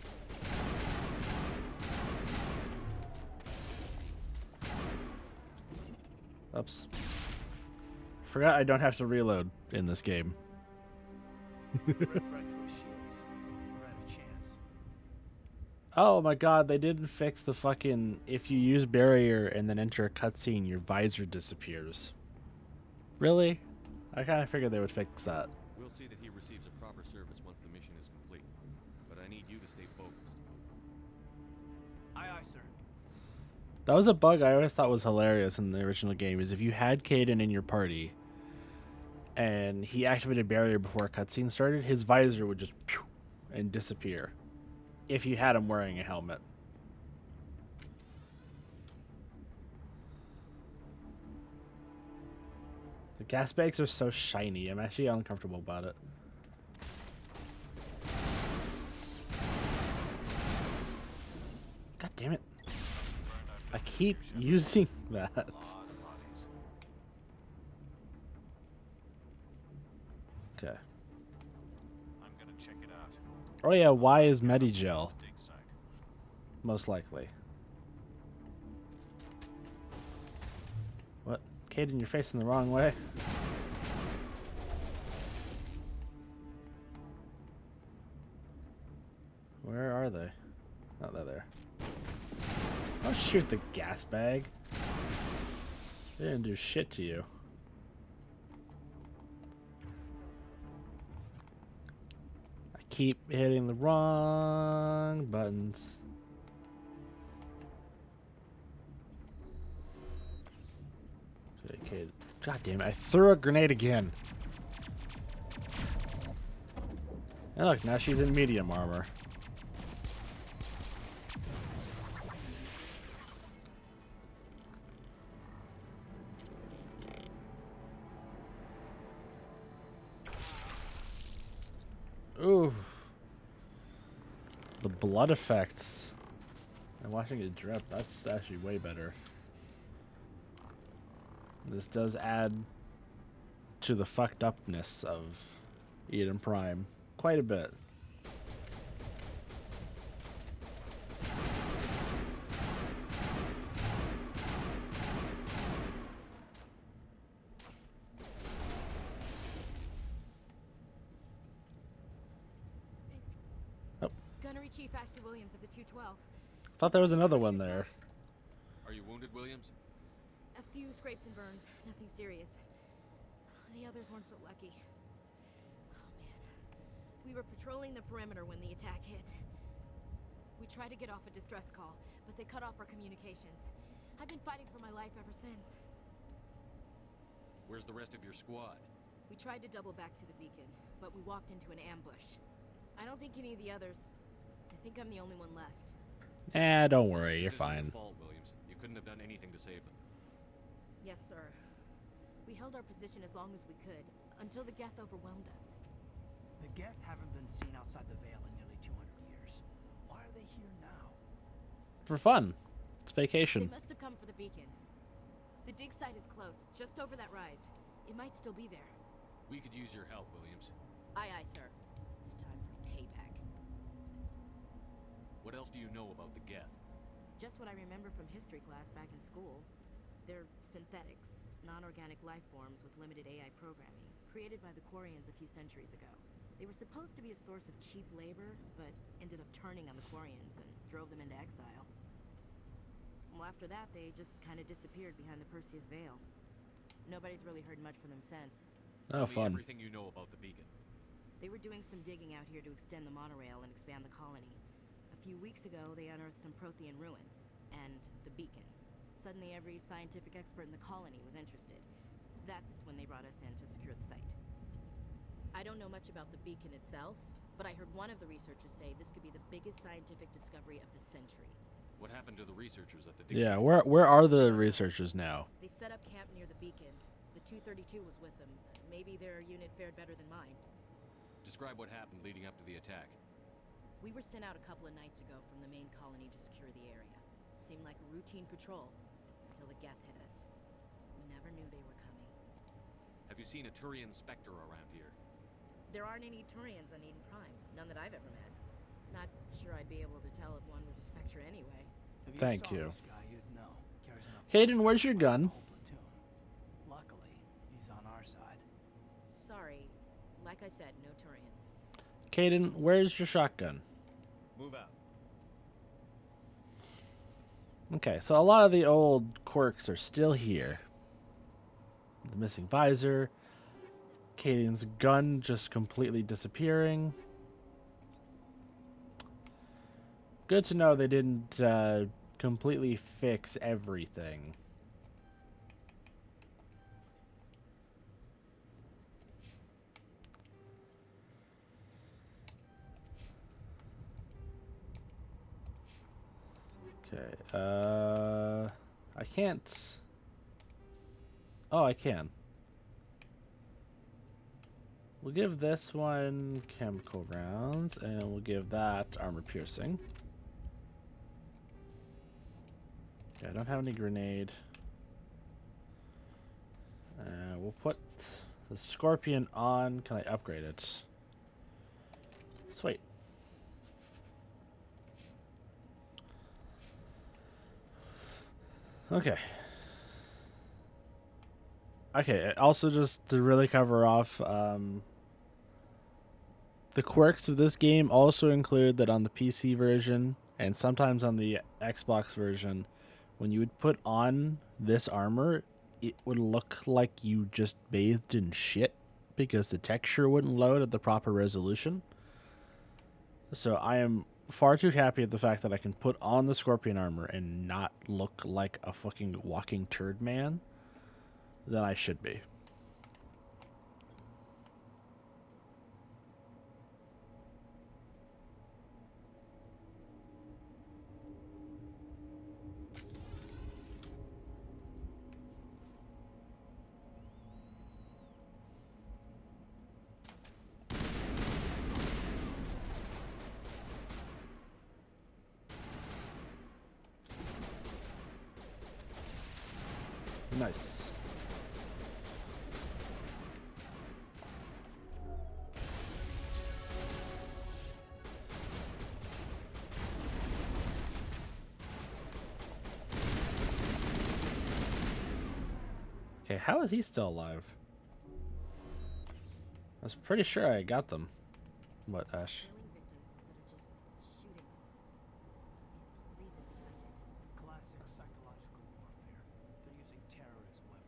Oops. Forgot I don't have to reload in this game. Oh my god, they didn't fix the fucking... If you use barrier and then enter a cutscene, your visor disappears. Really? I kind of figured they would fix that. We'll see that he receives a proper service once the mission is complete. But I need you to stay focused. Aye, aye, sir. That was a bug I always thought was hilarious in the original game, is if you had Caden in your party and he activated barrier before a cutscene started, his visor would just pew and disappear if you had him wearing a helmet. The gas bags are so shiny. I'm actually uncomfortable about it. God damn it. I keep using that. Okay. I'm gonna check it out. Oh yeah, why is Medigel? Most likely. What? Caden, you're facing the wrong way. Where are they? Oh, they're there. I'll shoot the gas bag. They didn't do shit to you. I keep hitting the wrong buttons. Okay, God damn it, I threw a grenade again. And look, now she's in medium armor. Ooh. The blood effects. And watching it drip, that's actually way better. This does add to the fucked upness of Eden Prime quite a bit. Gunnery Chief Ashley Williams of the 212. Thought there was another one there. Are you wounded, Williams? A few scrapes and burns, nothing serious. The others weren't so lucky. Oh man. We were patrolling the perimeter when the attack hit. We tried to get off a distress call, but they cut off our communications. I've been fighting for my life ever since. Where's the rest of your squad? We tried to double back to the beacon, but we walked into an ambush. I don't think any of the others... I think I'm the only one left. Don't worry, you're fine. This isn't your fault, Williams. You couldn't have done anything to save them. Yes, sir. We held our position as long as we could, until the Geth overwhelmed us. The Geth haven't been seen outside the Veil in nearly 200 years. Why are they here now? For fun. It's vacation. They must have come for the beacon. The dig site is close, just over that rise. It might still be there. We could use your help, Williams. Aye, aye, sir. It's time for payback. What else do you know about the Geth? Just what I remember from history class back in school. They're synthetics, non-organic life forms with limited AI programming, created by the Quarians a few centuries ago. They were supposed to be a source of cheap labor, but ended up turning on the Quarians and drove them into exile. Well, after that, they just kind of disappeared behind the Perseus Veil. Nobody's really heard much from them since. Oh, Tell me fun. everything you know about the beacon. They were doing some digging out here to extend the monorail and expand the colony. A few weeks ago, they unearthed some Prothean ruins, and the beacon. Suddenly, every scientific expert in the colony was interested. That's when they brought us in to secure the site. I don't know much about the beacon itself, but I heard one of the researchers say this could be the biggest scientific discovery of the century. What happened to the researchers at the dig Yeah, site? where are the researchers now? They set up camp near the beacon. The 232 was with them. Maybe their unit fared better than mine. Describe what happened leading up to the attack. We were sent out a couple of nights ago from the main colony to secure the area. Seemed like a routine patrol, until the Geth hit us. We never knew they were coming. Have you seen a Turian Spectre around here? There aren't any Turians on Eden Prime. None that I've ever met. Not sure I'd be able to tell if one was a Spectre anyway. If Thank saw you. This guy, you'd know. Carries enough Caden, where's your gun? whole platoon. Luckily, he's on our side. Sorry. Like I said, no Turians. Caden, where's your shotgun? Move out. Okay, so a lot of the old quirks are still here. The missing visor. Caden's gun just completely disappearing. Good to know they didn't completely fix everything. Okay, I can't... Oh, I can. We'll give this one chemical rounds, and we'll give that armor piercing. Okay, I don't have any grenade. We'll put the Scorpion on. Can I upgrade it? Sweet. Okay. Okay, also just to really cover off, the quirks of this game also include that on the PC version and sometimes on the Xbox version, when you would put on this armor, it would look like you just bathed in shit because the texture wouldn't load at the proper resolution. So I am far too happy at the fact that I can put on the Scorpion armor and not look like a fucking walking turd man. than I should be. Nice. Okay, how is he still alive? I was pretty sure I got them. What, Ash? Classic psychological warfare. They're using terror as a weapon.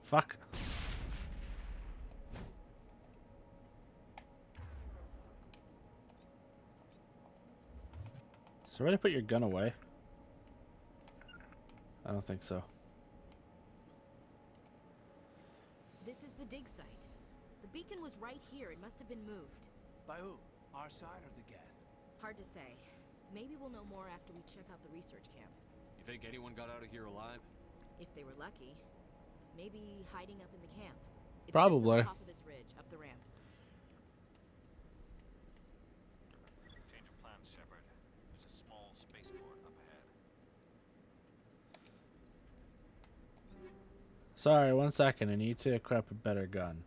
Fuck. So where to put your gun away? I don't think so. This is the dig site. The beacon was right here. It must have been moved. By who? Our side or the Geth? Hard to say. Maybe we'll know more after we check out the research camp. You think anyone got out of here alive? If they were lucky. Maybe hiding up in the camp. It's Probably. just on top of this ridge, up the ramps. Change of plans, Shepard. There's a small spaceport up ahead. Sorry, 1 second. I need to equip a better gun.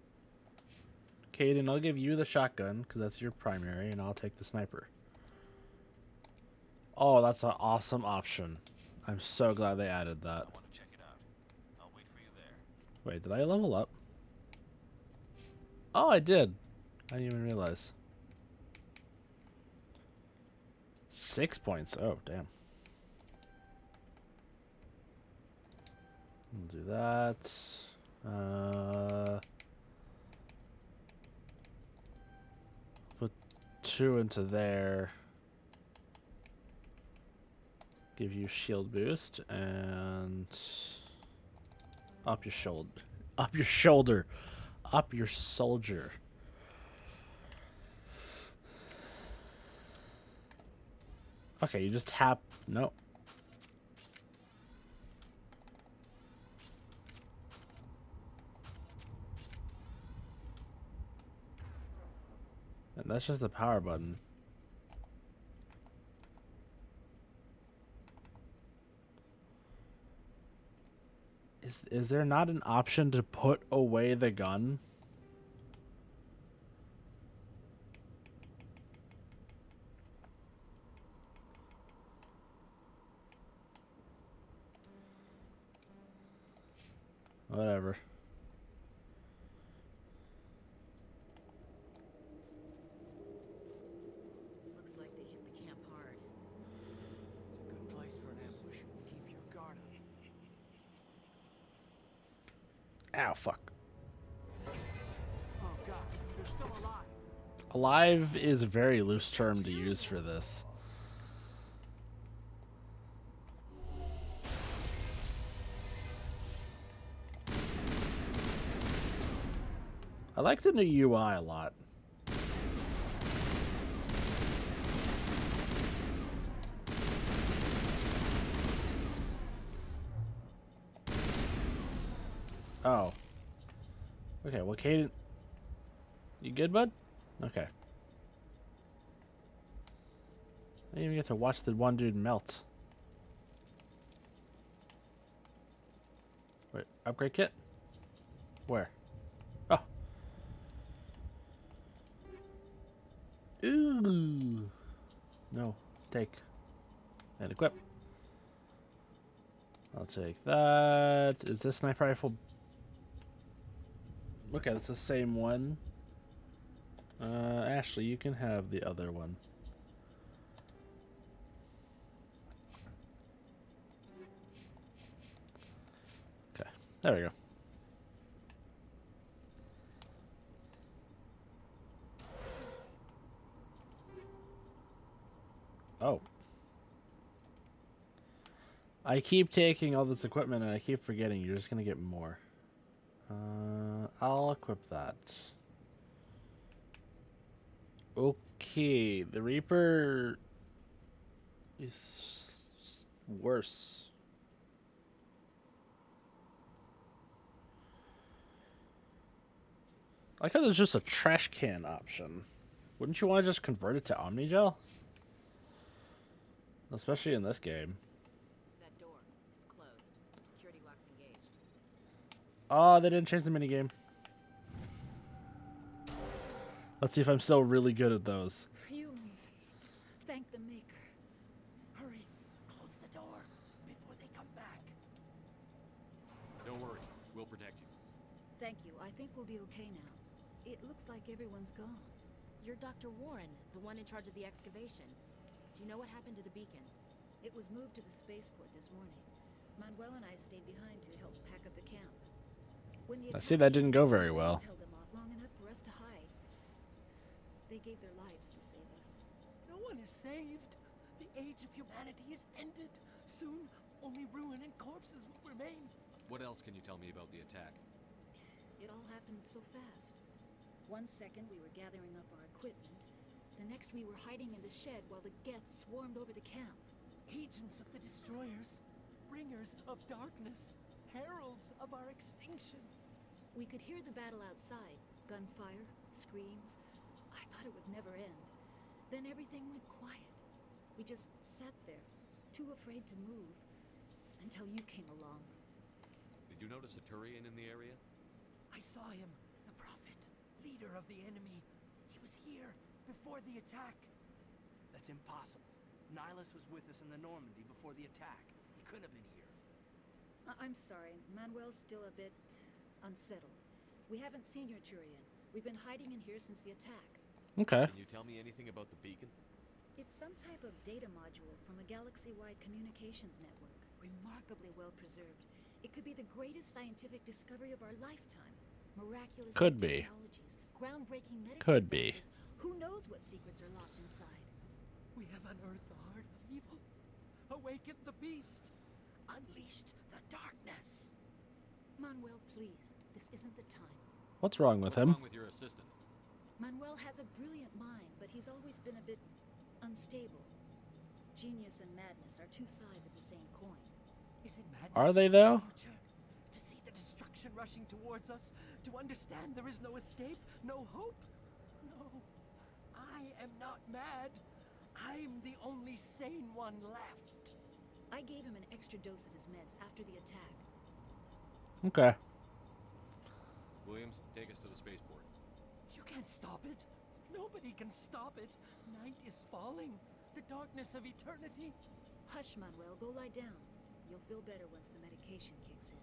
Caden, I'll give you the shotgun, because that's your primary, and I'll take the sniper. Oh, that's an awesome option. I'm so glad they added that. I want to check it out. I'll wait for you there. Wait, did I level up? Oh, I did. I didn't even realize. 6 points. Oh, damn. We'll do that. Put 2 into there. Give you shield boost and up your shoulder. Up your shoulder. Up your soldier. Okay, you just tap. No. And that's just the power button. Is there not an option to put away the gun? Whatever. Looks like they hit the camp hard. It's a good place for an ambush. Keep your guard up. Ow, fuck. Oh god, they're still alive. Alive is a very loose term to use for this. I like the new UI a lot. Oh. Okay, well, Caden... You good, bud? Okay. I didn't even get to watch the one dude melt. Wait, upgrade kit? Where? Oh. Ooh. No. Take. And equip. I'll take that. Is this sniper rifle... Okay, that's the same one. Ashley, you can have the other one. Okay, there we go. Oh. I keep taking all this equipment and I keep forgetting you're just gonna get more. I'll equip that. Okay, the Reaper is worse. I like how there's just a trash can option. Wouldn't you want to just convert it to Omnigel? Especially in this game. That door, it's closed. Security lock's engaged. Oh, they didn't change the minigame. Let's see if I'm still really good at those. Humans, thank the Maker. Hurry, close the door before they come back. Don't worry, we'll protect you. Thank you. I think we'll be okay now. It looks like everyone's gone. You're Dr. Warren, the one in charge of the excavation. Do you know what happened to the beacon? It was moved to the spaceport this morning. Manuel and I stayed behind to help pack up the camp. When the I see that didn't go very attack well. held them off long enough for us to hide. They gave their lives to save us. No one is saved. The age of humanity is ended. Soon, only ruin and corpses will remain. What else can you tell me about the attack? It all happened so fast. 1 second we were gathering up our equipment. The next we were hiding in the shed while the Geth swarmed over the camp. Agents of the destroyers, bringers of darkness, heralds of our extinction. We could hear the battle outside. Gunfire, screams. I thought it would never end. Then everything went quiet. We just sat there, too afraid to move, until you came along. Did you notice a Turian in the area? I saw him, the prophet, leader of the enemy. He was here before the attack. That's impossible. Nihilus was with us in the Normandy before the attack. He couldn't have been here. I'm sorry. Manuel's still a bit unsettled. We haven't seen your Turian. We've been hiding in here since the attack. Okay. Can you tell me anything about the beacon? It's some type of data module from a galaxy-wide communications network. Remarkably well preserved. It could be the greatest scientific discovery of our lifetime. Miraculous Could be. technologies, groundbreaking medical Could be. advances. Who knows what secrets are locked inside? We have unearthed the heart of evil, awakened the beast, unleashed the darkness. Manuel, please. This isn't the time. What's wrong with him? What's wrong with your assistant? Manuel has a brilliant mind, but he's always been a bit unstable. Genius and madness are two sides of the same coin. Is it madness? Are they though? To see the destruction rushing towards us, to understand there is no escape, no hope? No, I am not mad. I'm the only sane one left. I gave him an extra dose of his meds after the attack. Okay. Williams, take us to the spaceport. You can't stop it. Nobody can stop it. Night is falling. The darkness of eternity. Hush, Manuel. Go lie down. You'll feel better once the medication kicks in.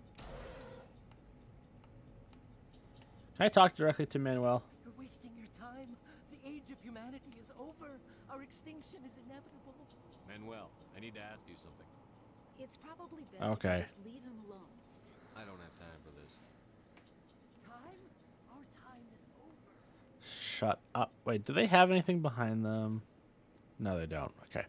Can I talk directly to Manuel? You're wasting your time. The age of humanity is over. Our extinction is inevitable. Manuel, I need to ask you something. It's probably best Okay. to just leave him alone. I don't have time for this. Time? Our time is over. Shut up. Wait, do they have anything behind them? No, they don't. Okay.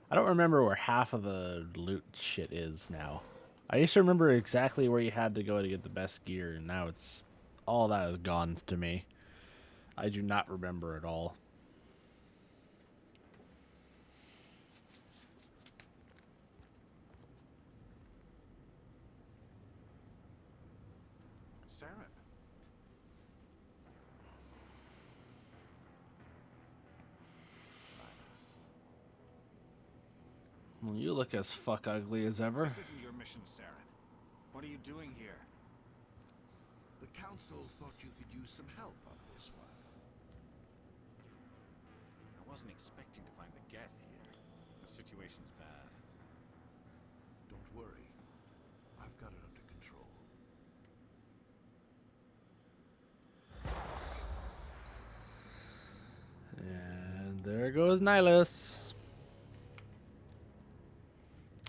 I don't remember where half of the loot shit is now. I used to remember exactly where you had to go to get the best gear, and now it's... all that is gone to me. I do not remember at all. Saren. Well, you look as fuck ugly as ever. This isn't your mission, Saren. What are you doing here? The council thought you could use some help on this one. I wasn't expecting to find the Geth here. The situation's bad. Don't worry. I've got it under control. And there goes Nihilus.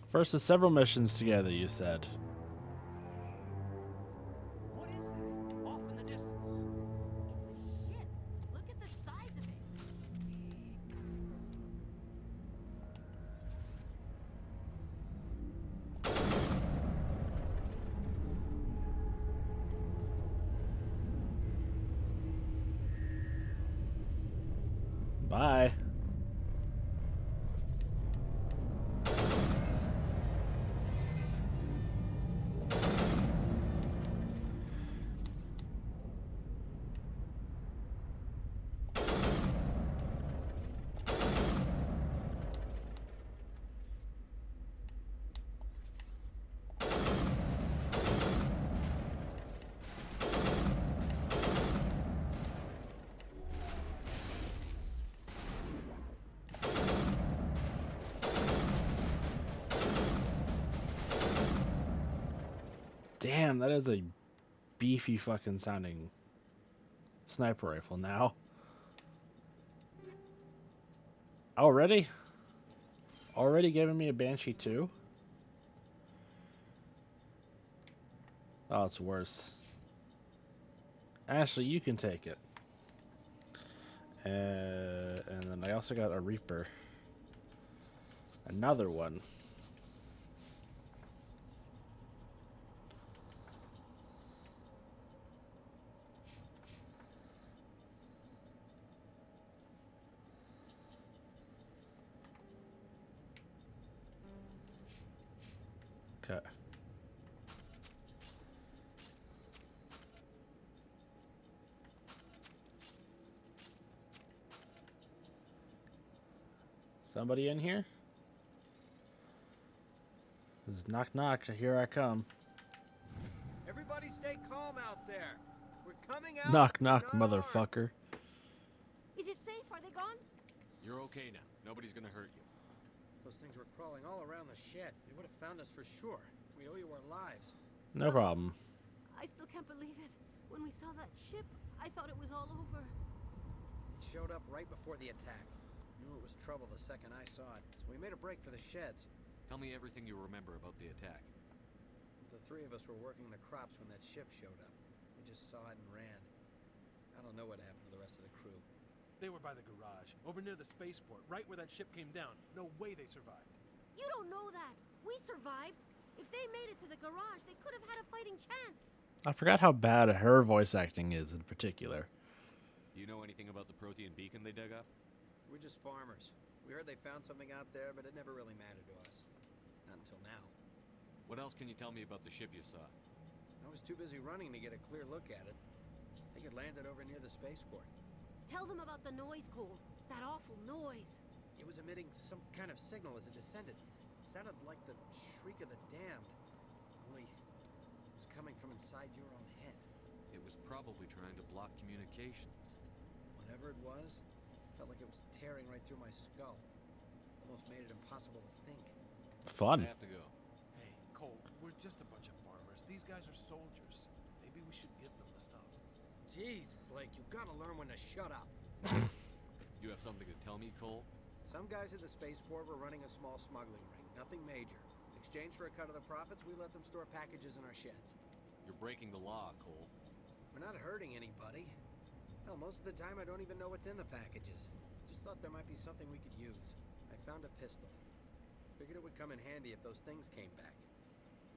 First of several missions together, you said. What is that? Off in the distance. It's a ship. Look at the size of it. Bye. Damn, that is a beefy fucking sounding sniper rifle now. Already? Already giving me a Banshee too? Oh, it's worse. Ashley, you can take it. And then I also got a Reaper. Another one. Okay. Somebody in here? This is knock knock. Here I come. Everybody stay calm out there. We're coming out. Knock knock, motherfucker. Is it safe? Are they gone? You're okay now. Nobody's gonna hurt you. Those things were crawling all around the shed. They would have found us for sure. We owe you our lives. No problem. I still can't believe it. When we saw that ship, I thought it was all over. It showed up right before the attack. Knew it was trouble the second I saw it, so we made a break for the sheds. Tell me everything you remember about the attack. The three of us were working the crops when that ship showed up. We just saw it and ran. I don't know what happened to the rest of the crew. They were by the garage, over near the spaceport, right where that ship came down. No way they survived. You don't know that. We survived. If they made it to the garage, they could have had a fighting chance. I forgot how bad her voice acting is in particular. Do you know anything about the Protean beacon they dug up? We're just farmers. We heard they found something out there, but it never really mattered to us. Not until now. What else can you tell me about the ship you saw? I was too busy running to get a clear look at it. I think it landed over near the spaceport. Tell them about the noise, Cole. That awful noise. It was emitting some kind of signal as it descended. It sounded like the shriek of the damned. Only it was coming from inside your own head. It was probably trying to block communications. Whatever it was, felt like it was tearing right through my skull. Almost made it impossible to think. Fun. I have to go. Hey, Cole, we're just a bunch of farmers. These guys are soldiers. Maybe we should give them the stuff. Jeez, Blake, you gotta learn when to shut up. You have something to tell me, Cole? Some guys at the spaceport were running a small smuggling ring. Nothing major. In exchange for a cut of the profits, we let them store packages in our sheds. You're breaking the law, Cole. We're not hurting anybody. Hell, most of the time I don't even know what's in the packages. Just thought there might be something we could use. I found a pistol. Figured it would come in handy if those things came back.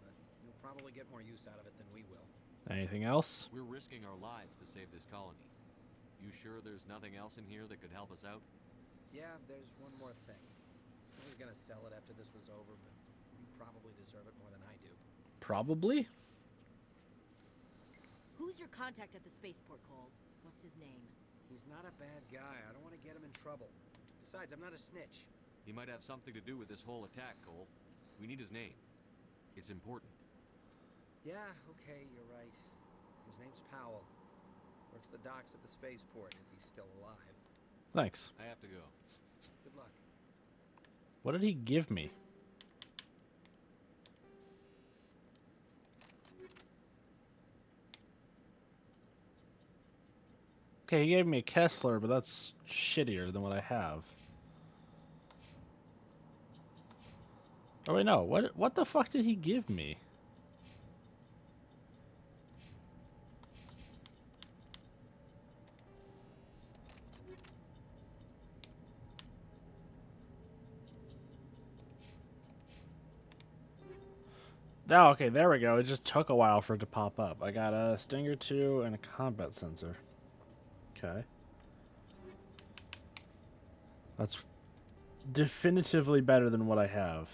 But you'll probably get more use out of it than we will. Anything else? We're risking our lives to save this colony. You sure there's nothing else in here that could help us out? Yeah, there's one more thing. I was gonna sell it after this was over, but you probably deserve it more than I do. Probably? Who's your contact at the spaceport, Cole? What's his name? He's not a bad guy. I don't want to get him in trouble. Besides, I'm not a snitch. He might have something to do with this whole attack, Cole. We need his name. It's important. Yeah, okay, you're right. His name's Powell. Works the docks at the spaceport if he's still alive. Thanks. I have to go. Good luck. What did he give me? Okay, he gave me a Kessler, but that's shittier than what I have. Oh wait, no. What the fuck did he give me? Oh, okay, there we go. It just took a while for it to pop up. I got a Stinger 2 and a combat sensor. Okay. That's definitively better than what I have.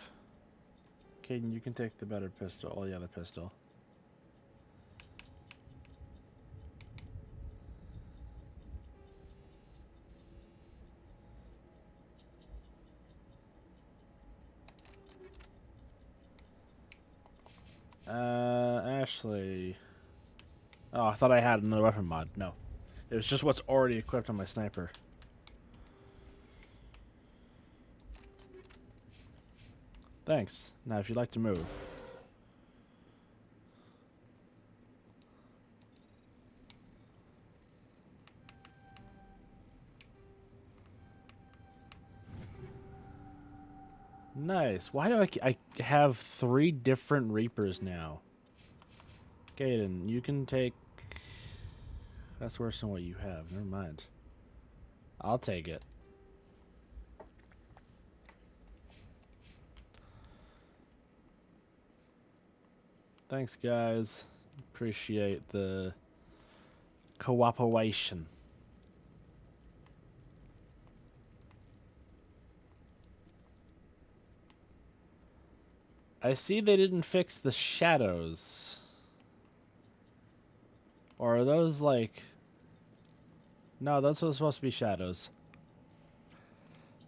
Caden, you can take the better pistol. Oh, yeah, the pistol. Ashley. Oh, I thought I had another weapon mod. No. It was just what's already equipped on my sniper. Thanks. Now, if you'd like to move. Nice. Why do I have 3 different Reapers now? Gaiden, you can take... That's worse than what you have. Never mind. I'll take it. Thanks, guys. Appreciate the cooperation. I see they didn't fix the shadows. Or are those like... No, those were supposed to be shadows.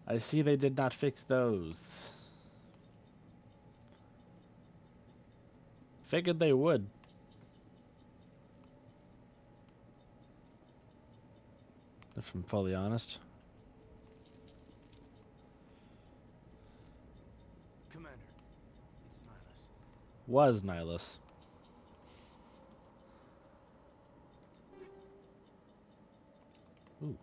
I see they did not fix those. Figured they would. If I'm fully honest. Commander, it's Nihilus. Was Nihilus. Ooh.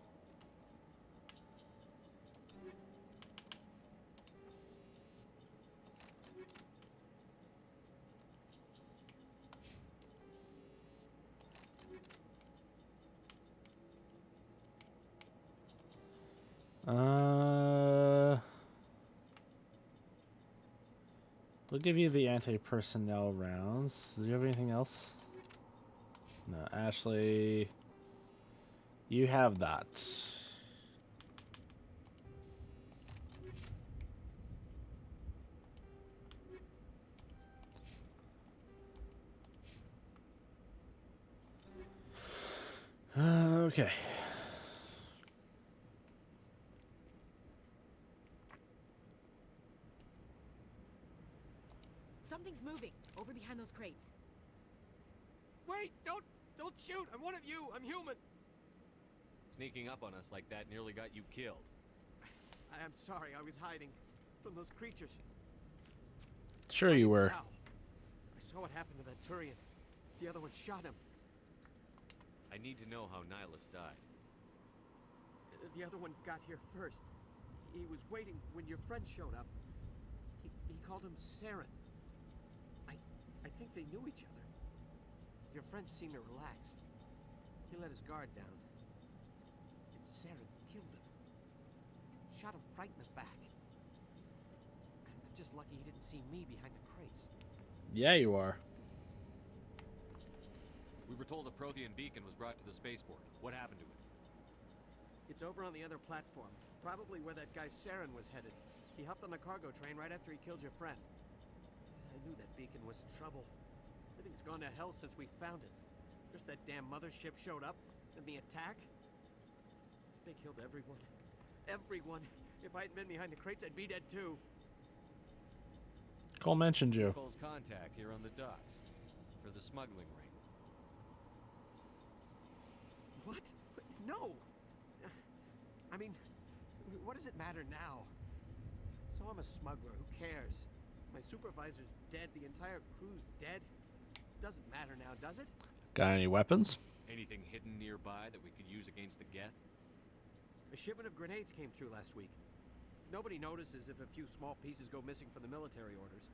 We'll give you the anti-personnel rounds. Do you have anything else? No, Ashley. You have that. Okay. Something's moving over behind those crates. Wait! Don't shoot! I'm one of you! I'm human! Sneaking up on us like that nearly got you killed. I'm sorry, I was hiding from those creatures. Sure you were. I saw what happened to that Turian. The other one shot him. I need to know how Nihilus died. The other one got here first. He was waiting when your friend showed up. He called him Saren. I think they knew each other. Your friend seemed to relax. He let his guard down. And Saren killed him. Shot him right in the back. I'm just lucky he didn't see me behind the crates. Yeah, you are. We were told a Prothean beacon was brought to the spaceport. What happened to it? It's over on the other platform. Probably where that guy Saren was headed. He hopped on the cargo train right after he killed your friend. I knew that beacon was in trouble. Everything's gone to hell since we found it. First that damn mothership showed up, then the attack. They killed everyone. Everyone. If I hadn't been behind the crates, I'd be dead too. Cole mentioned you. Cole's contact here on the docks for the smuggling ring. What? No! I mean, what does it matter now? So I'm a smuggler, who cares? My supervisor's dead, the entire crew's dead. Doesn't matter now, does it? Got any weapons? Anything hidden nearby that we could use against the Geth? A shipment of grenades came through last week. Nobody notices if a few small pieces go missing from the military orders.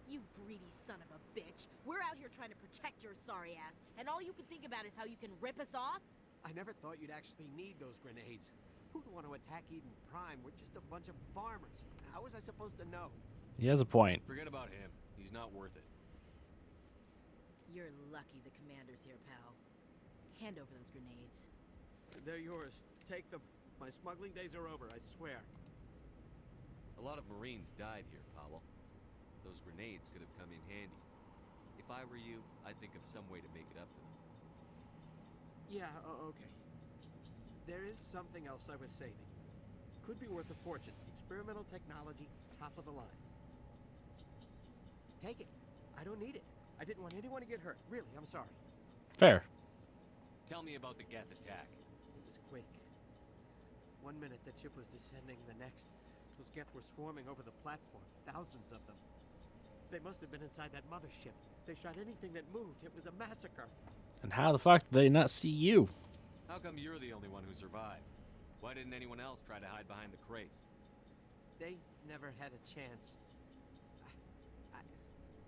You greedy son of a bitch. We're out here trying to protect your sorry ass, and all you can think about is how you can rip us off? I never thought you'd actually need those grenades. Who'd want to attack Eden Prime? We're just a bunch of farmers. How was I supposed to know? He has a point. Forget about him. He's not worth it. You're lucky the commander's here, pal. Hand over those grenades. They're yours. Take them. My smuggling days are over, I swear. A lot of Marines died here, Powell. Those grenades could have come in handy. If I were you, I'd think of some way to make it up to them. Yeah, okay. There is something else I was saving. Could be worth a fortune. Experimental technology, top of the line. Take it. I don't need it. I didn't want anyone to get hurt. Really, I'm sorry. Fair. Tell me about the Geth attack. It was quick. 1 minute the ship was descending, the next, those Geth were swarming over the platform. Thousands of them. They must have been inside that mothership. They shot anything that moved. It was a massacre. And how the fuck did they not see you? How come you're the only one who survived? Why didn't anyone else try to hide behind the crates? They never had a chance.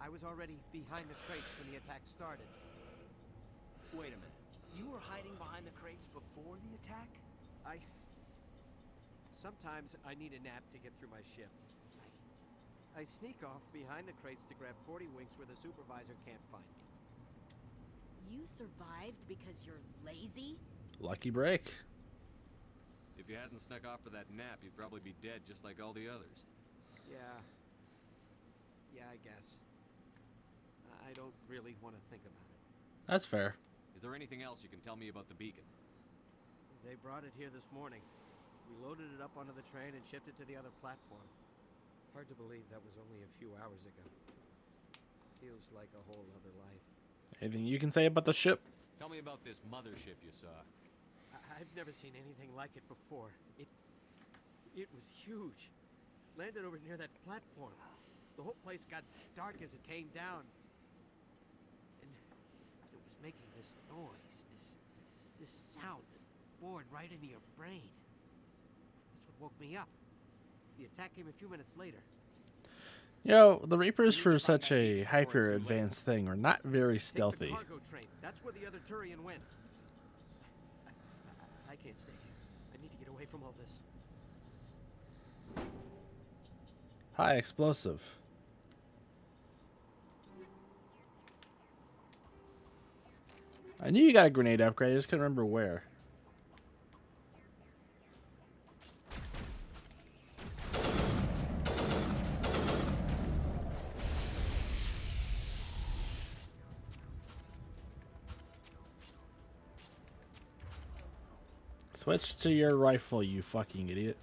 I was already behind the crates when the attack started. Wait a minute. You were hiding behind the crates before the attack? Sometimes I need a nap to get through my shift. I sneak off behind the crates to grab 40 winks where the supervisor can't find me. You survived because you're lazy? Lucky break. If you hadn't snuck off for that nap, you'd probably be dead just like all the others. Yeah, I guess. I don't really want to think about it. That's fair. Is there anything else you can tell me about the beacon? They brought it here this morning. We loaded it up onto the train and shipped it to the other platform. Hard to believe that was only a few hours ago. Feels like a whole other life. Anything you can say about the ship? Tell me about this mothership you saw. I've never seen anything like it before. It was huge. Landed over near that platform. The whole place got dark as it came down. And it was making this noise, this sound that bored right into your brain. That's what woke me up. The attack came a few minutes later. Yo, the Reapers for such a hyper advanced thing are not very stealthy. Take the cargo train. That's where the other Turian went. I can't stay here. I need to get away from all this. High explosive. I knew you got a grenade upgrade, I just couldn't remember where. Switch to your rifle, you fucking idiot.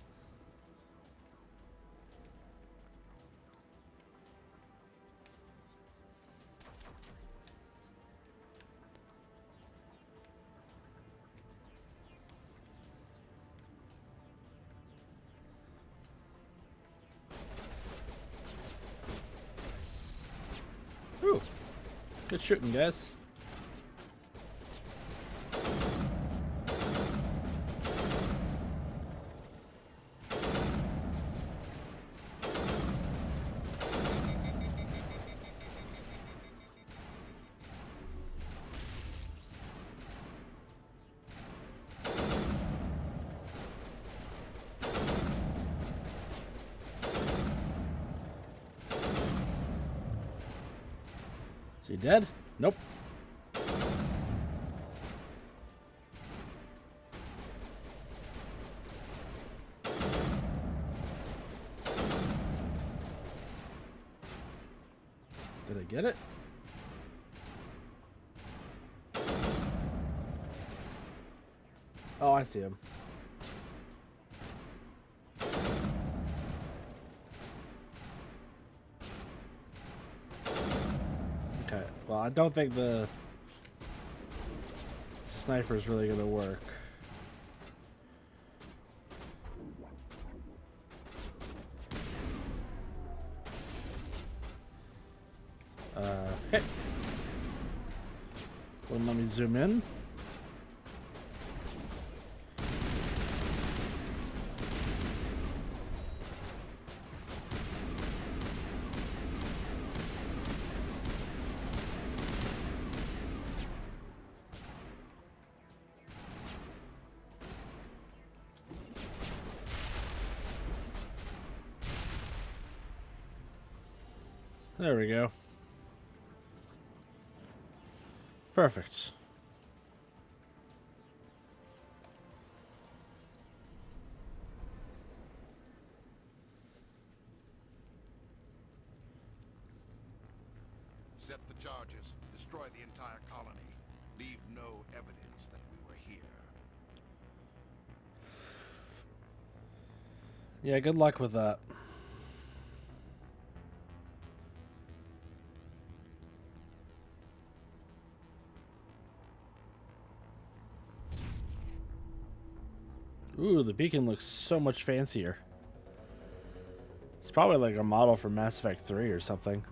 Ooh, good shooting, guys. Is he dead? Nope. Did I get it? Oh, I see him. Okay, well, I don't think the sniper is really going to work. Okay. Well, let me zoom in. There we go. Perfect. the entire colony. Leave no evidence that we were here. Yeah, good luck with that. Ooh, the beacon looks so much fancier. It's probably like a model from Mass Effect 3 or something.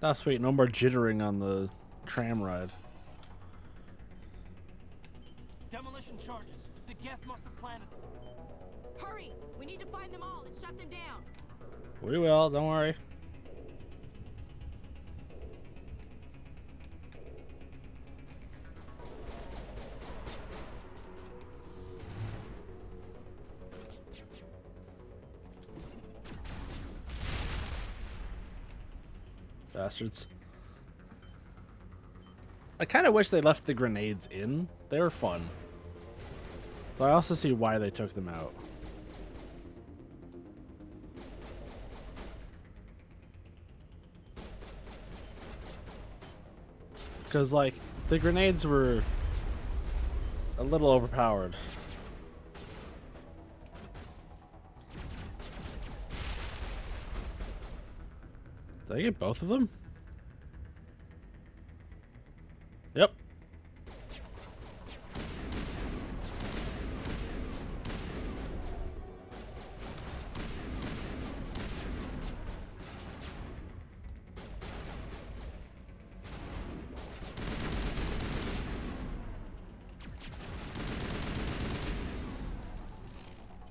Oh, sweet. No more jittering on the tram ride. Demolition charges. The Geth must have planted them. Hurry! We need to find them all and shut them down. We will, don't worry. Bastards. I kind of wish they left the grenades in. They were fun. But I also see why they took them out. Because, like, the grenades were a little overpowered. Did I get both of them? Yep.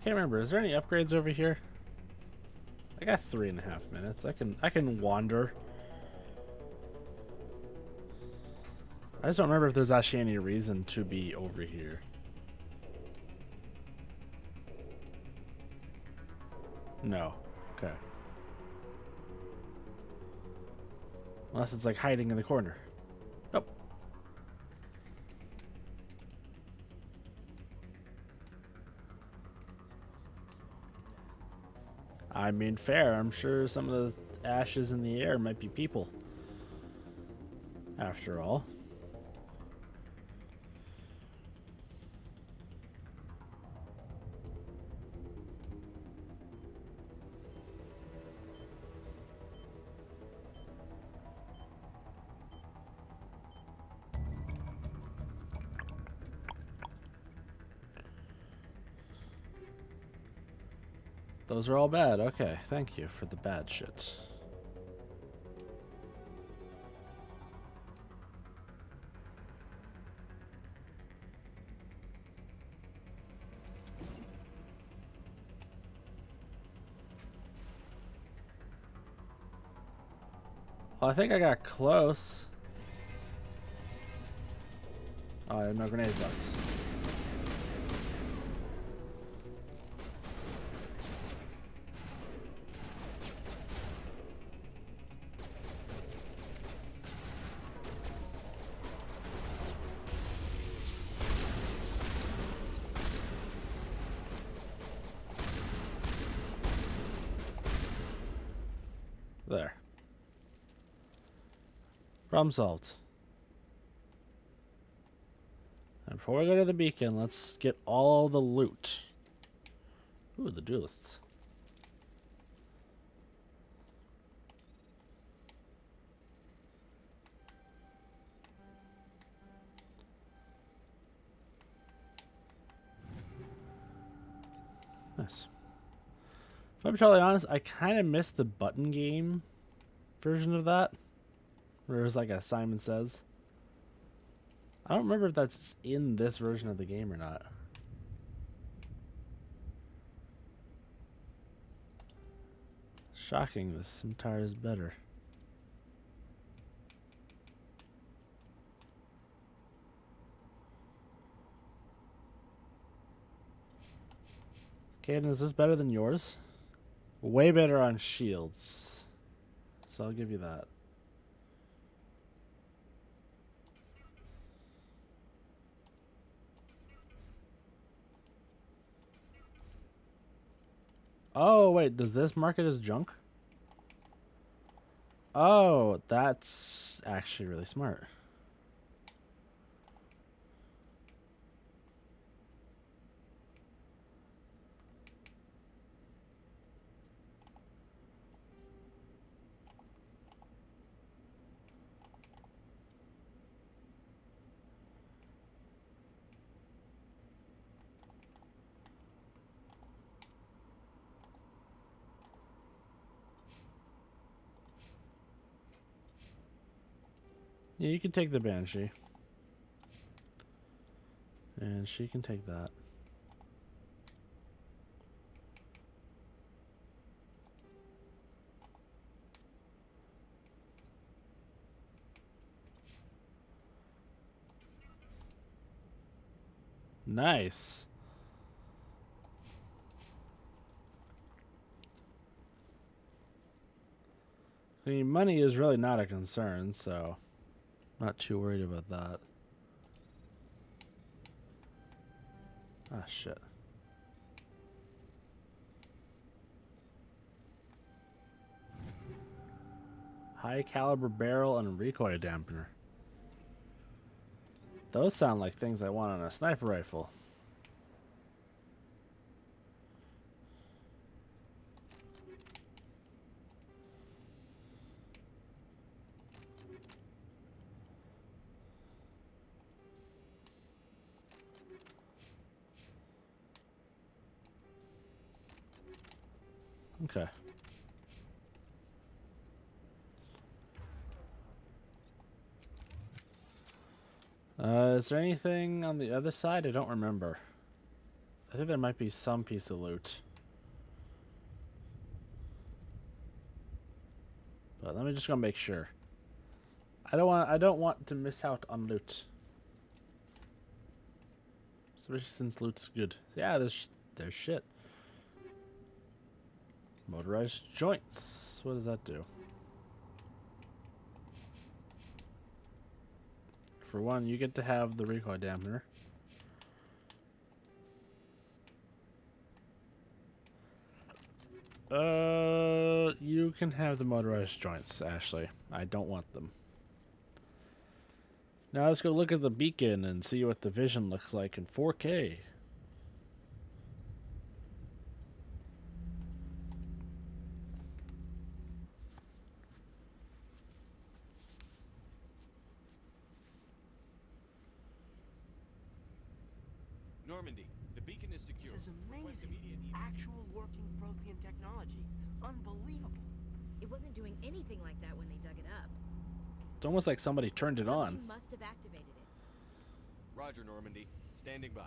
Can't remember. Is there any upgrades over here? I got 3.5 minutes. I can wander. I just don't remember if there's actually any reason to be over here. No. Okay. Unless it's like hiding in the corner. Nope. I mean, fair. I'm sure some of the ashes in the air might be people. After all. Those are all bad. Okay, thank you for the bad shit. Well, I think I got close. Oh, I have no grenades left. There. Problem solved. And before we go to the beacon, let's get all the loot. Ooh, the duelists. Nice. If I'm totally honest, I kind of missed the button game version of that. Where it was like a Simon Says. I don't remember if that's in this version of the game or not. Shocking, this scimitar is better. Caden, is this better than yours? Way better on shields. So I'll give you that. Oh, wait, does this mark it as junk? Oh, that's actually really smart. Yeah, you can take the Banshee. And she can take that. Nice. I mean, money is really not a concern, so not too worried about that. Ah, shit. High caliber barrel and recoil dampener. Those sound like things I want on a sniper rifle. Okay. Is there anything on the other side? I don't remember. I think there might be some piece of loot. But let me just go make sure. I don't want to miss out on loot. Especially since loot's good. Yeah, there's shit. Motorized joints. What does that do? For one, you get to have the recoil dampener. You can have the motorized joints, Ashley. I don't want them. Now let's go look at the beacon and see what the vision looks like in 4K. Normandy, the beacon is secure. This is amazing. Actual working Prothean technology. Unbelievable. It wasn't doing anything like that when they dug it up. It's almost like somebody turned it on. Somebody must have activated it. Roger, Normandy. Standing by.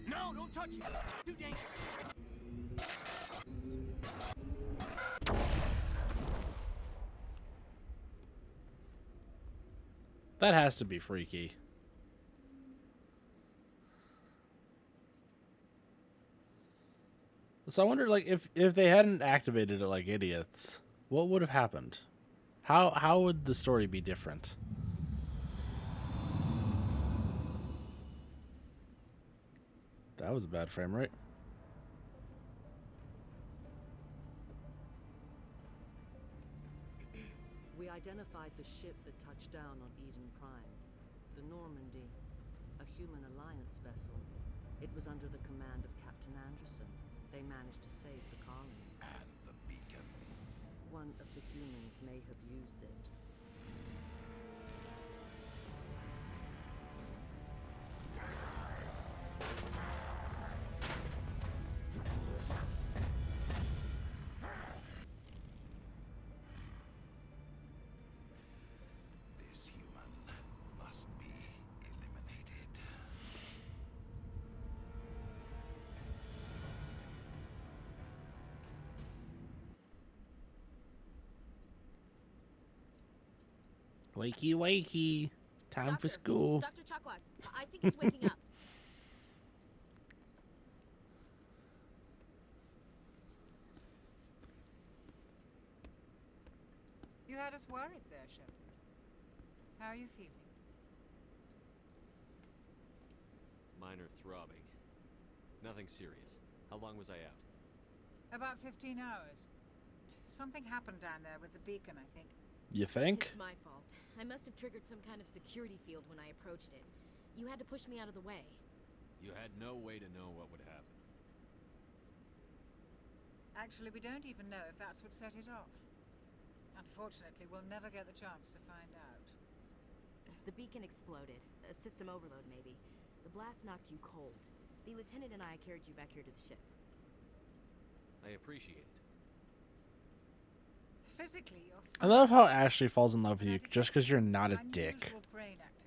No, don't touch it. Too dangerous. That has to be freaky. So I wonder, like, if they hadn't activated it like idiots, what would have happened? How would the story be different? That was a bad frame rate. We identified the ship that touched down on Eden Prime. The Normandy. A human alliance vessel. It was under the command of Captain Anderson. They managed to save the colony. And the beacon. One of the humans may have used it. This human must be eliminated. Wakey, wakey. Time for school. Dr. Chakwas, I think he's waking up. You had us worried there, Shepard. How are you feeling? Minor throbbing. Nothing serious. How long was I out? About 15 hours. Something happened down there with the beacon, I think. You think? It's my fault. I must have triggered some kind of security field when I approached it. You had to push me out of the way. You had no way to know what would happen. Actually, we don't even know if that's what set it off. Unfortunately, we'll never get the chance to find out. The beacon exploded. A system overload, maybe. The blast knocked you cold. The lieutenant and I carried you back here to the ship. I appreciate it. Physically, you're I love how Ashley falls in love with you just because you're not a dick.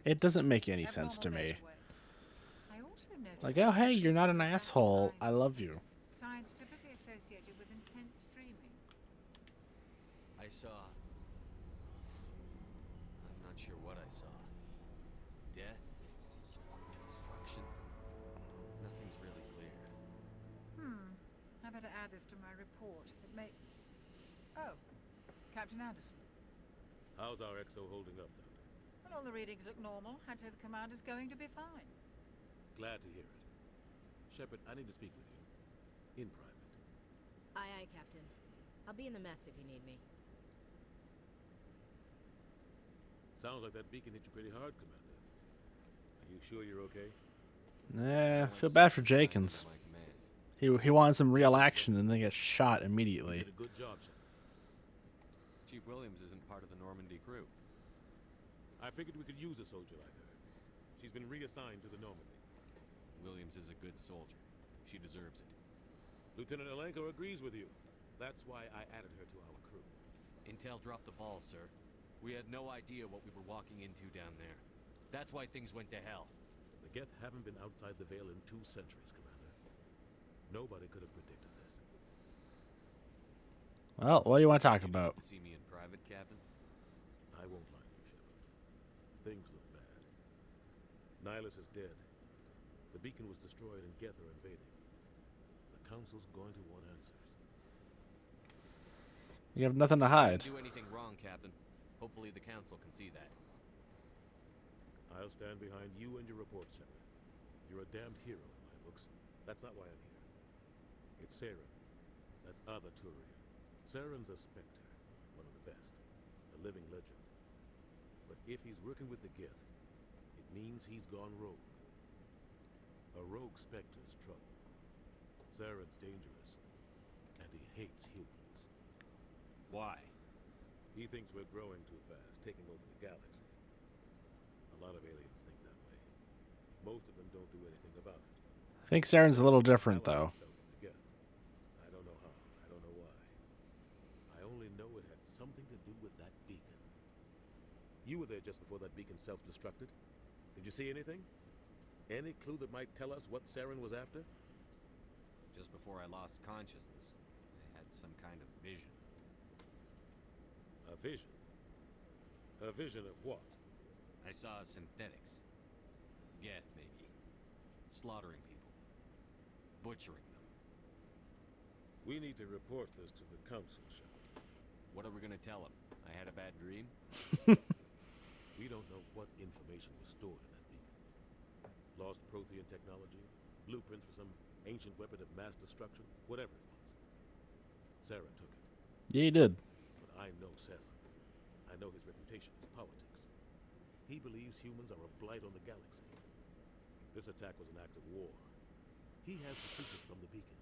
It doesn't make any sense to me. Like, oh hey, you're not an asshole. I love you. Signs typically associated with intense dreaming. I saw... I'm not sure what I saw. Death? Destruction? Nothing's really clear. I better add this to my report. It may... Oh, Captain Anderson. How's our XO holding up, Doctor? Well, all the readings look normal. I'd say the commander's going to be fine. Glad to hear it. Shepard, I need to speak with you. In private. Aye, aye, Captain. I'll be in the mess if you need me. Sounds like that beacon hit you pretty hard, Commander. Are you sure you're okay? Nah, feel bad for Jenkins. He wanted some real action and then gets shot immediately. You did a good job, Shepard. Chief Williams isn't part of the Normandy crew. I figured we could use a soldier like her. She's been reassigned to the Normandy. Williams is a good soldier. She deserves it. Lieutenant Alenko agrees with you. That's why I added her to our crew. Intel dropped the ball, sir. We had no idea what we were walking into down there. That's why things went to hell. The Geth haven't been outside the Veil in 2 centuries, Commander. Nobody could have predicted this. Well, what do you want to talk about? See me in private, Captain? I won't lie to you, Shepard. Things look bad. Nihilus is dead. The beacon was destroyed and Geth are invading. The Council's going to want answers. You have nothing to hide. Didn't do anything wrong, Captain. Hopefully the Council can see that. I'll stand behind you and your report, Shepard. You're a damned hero in my books. That's not why I'm here. It's Saren, that other Turian. Saren's a Spectre, one of the best, a living legend. But if he's working with the Geth, it means he's gone rogue. A rogue Spectre's trouble. Saren's dangerous, and he hates humans. Why? He thinks we're growing too fast, taking over the galaxy. A lot of aliens think that way. Most of them don't do anything about it. I think Saren's a little different, though. I don't know how. I don't know why. I only know it had something to do with that beacon. You were there just before that beacon self-destructed. Did you see anything? Any clue that might tell us what Saren was after? Just before I lost consciousness, I had some kind of vision. A vision? A vision of what? I saw synthetics. Geth, maybe. Slaughtering people. Butchering them. We need to report this to the Council, Shepard. What are we gonna tell them? I had a bad dream? We don't know what information was stored in that beacon. Lost Prothean technology, blueprints for some ancient weapon of mass destruction, whatever it was. Saren took it. Yeah, he did. But I know Saren. I know his reputation is politics. He believes humans are a blight on the galaxy. This attack was an act of war. He has the secrets from the beacon.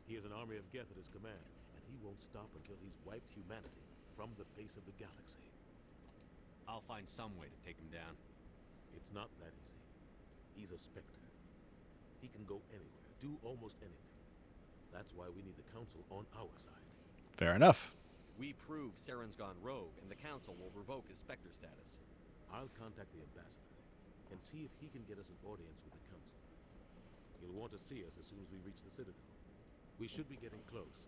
He has an army of Geth at his command, and he won't stop until he's wiped humanity from the face of the galaxy. I'll find some way to take him down. It's not that easy. He's a Spectre. He can go anywhere, do almost anything. That's why we need the Council on our side. Fair enough. We prove Saren's gone rogue, and the Council will revoke his Spectre status. I'll contact the ambassador and see if he can get us an audience with the Council. He'll want to see us as soon as we reach the Citadel. We should be getting close.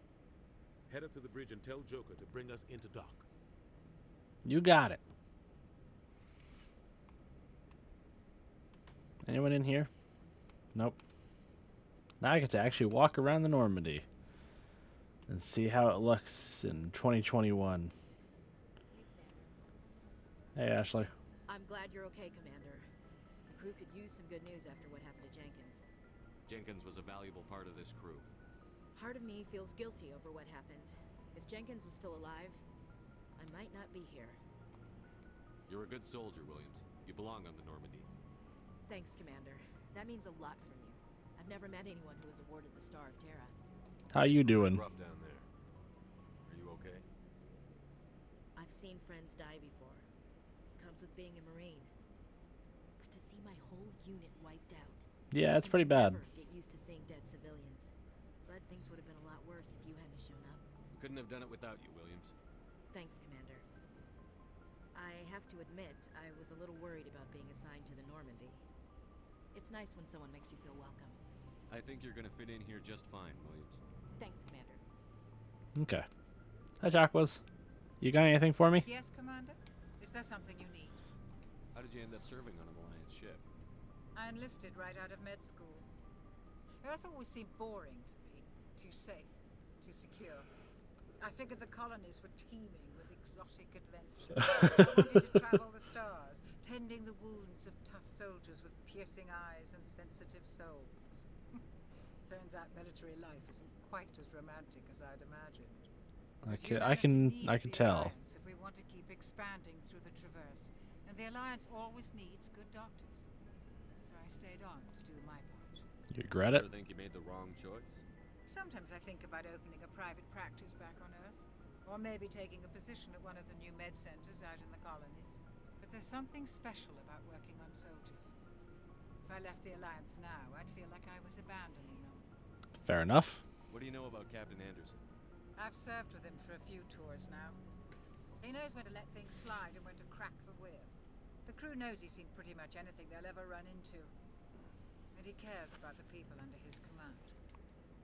Head up to the bridge and tell Joker to bring us into dock. You got it. Anyone in here? Nope. Now I get to actually walk around the Normandy and see how it looks in 2021. Hey, Ashley. I'm glad you're okay, Commander. The crew could use some good news after what happened to Jenkins. Jenkins was a valuable part of this crew. Part of me feels guilty over what happened. If Jenkins was still alive, I might not be here. You're a good soldier, Williams. You belong on the Normandy. Thanks, Commander. That means a lot from you. I've never met anyone who was awarded the Star of Terra. How you doing? Rough down there. Are you okay? I've seen friends die before. Comes with being a Marine. But to see my whole unit wiped out. Yeah, it's pretty bad. Never get used to seeing dead civilians. But things would have been a lot worse if you hadn't shown up. We couldn't have done it without you, Williams. Thanks, Commander. I have to admit, I was a little worried about being assigned to the Normandy. It's nice when someone makes you feel welcome. I think you're gonna fit in here just fine, Williams. Thanks, Commander. Okay. Hi, Jacquez. You got anything for me? Yes, Commander? Is there something you need? How did you end up serving on an Alliance ship? I enlisted right out of med school. Earth always seemed boring to me. Too safe, too secure. I figured the colonies were teeming with exotic adventure. I wanted to travel the stars, tending the wounds of tough soldiers with piercing eyes and sensitive souls. Turns out military life isn't quite as romantic as I'd imagined. I can tell. If we want to keep expanding through the Traverse, and the Alliance always needs good doctors. So I stayed on to do my part. You regret it? Ever think you made the wrong choice? Sometimes I think about opening a private practice back on Earth, or maybe taking a position at one of the new med centers out in the colonies. But there's something special about working on soldiers. If I left the Alliance now, I'd feel like I was abandoning them. Fair enough. What do you know about Captain Anderson? I've served with him for a few tours now. He knows when to let things slide and when to crack the whip. The crew knows he's seen pretty much anything they'll ever run into. And he cares about the people under his command.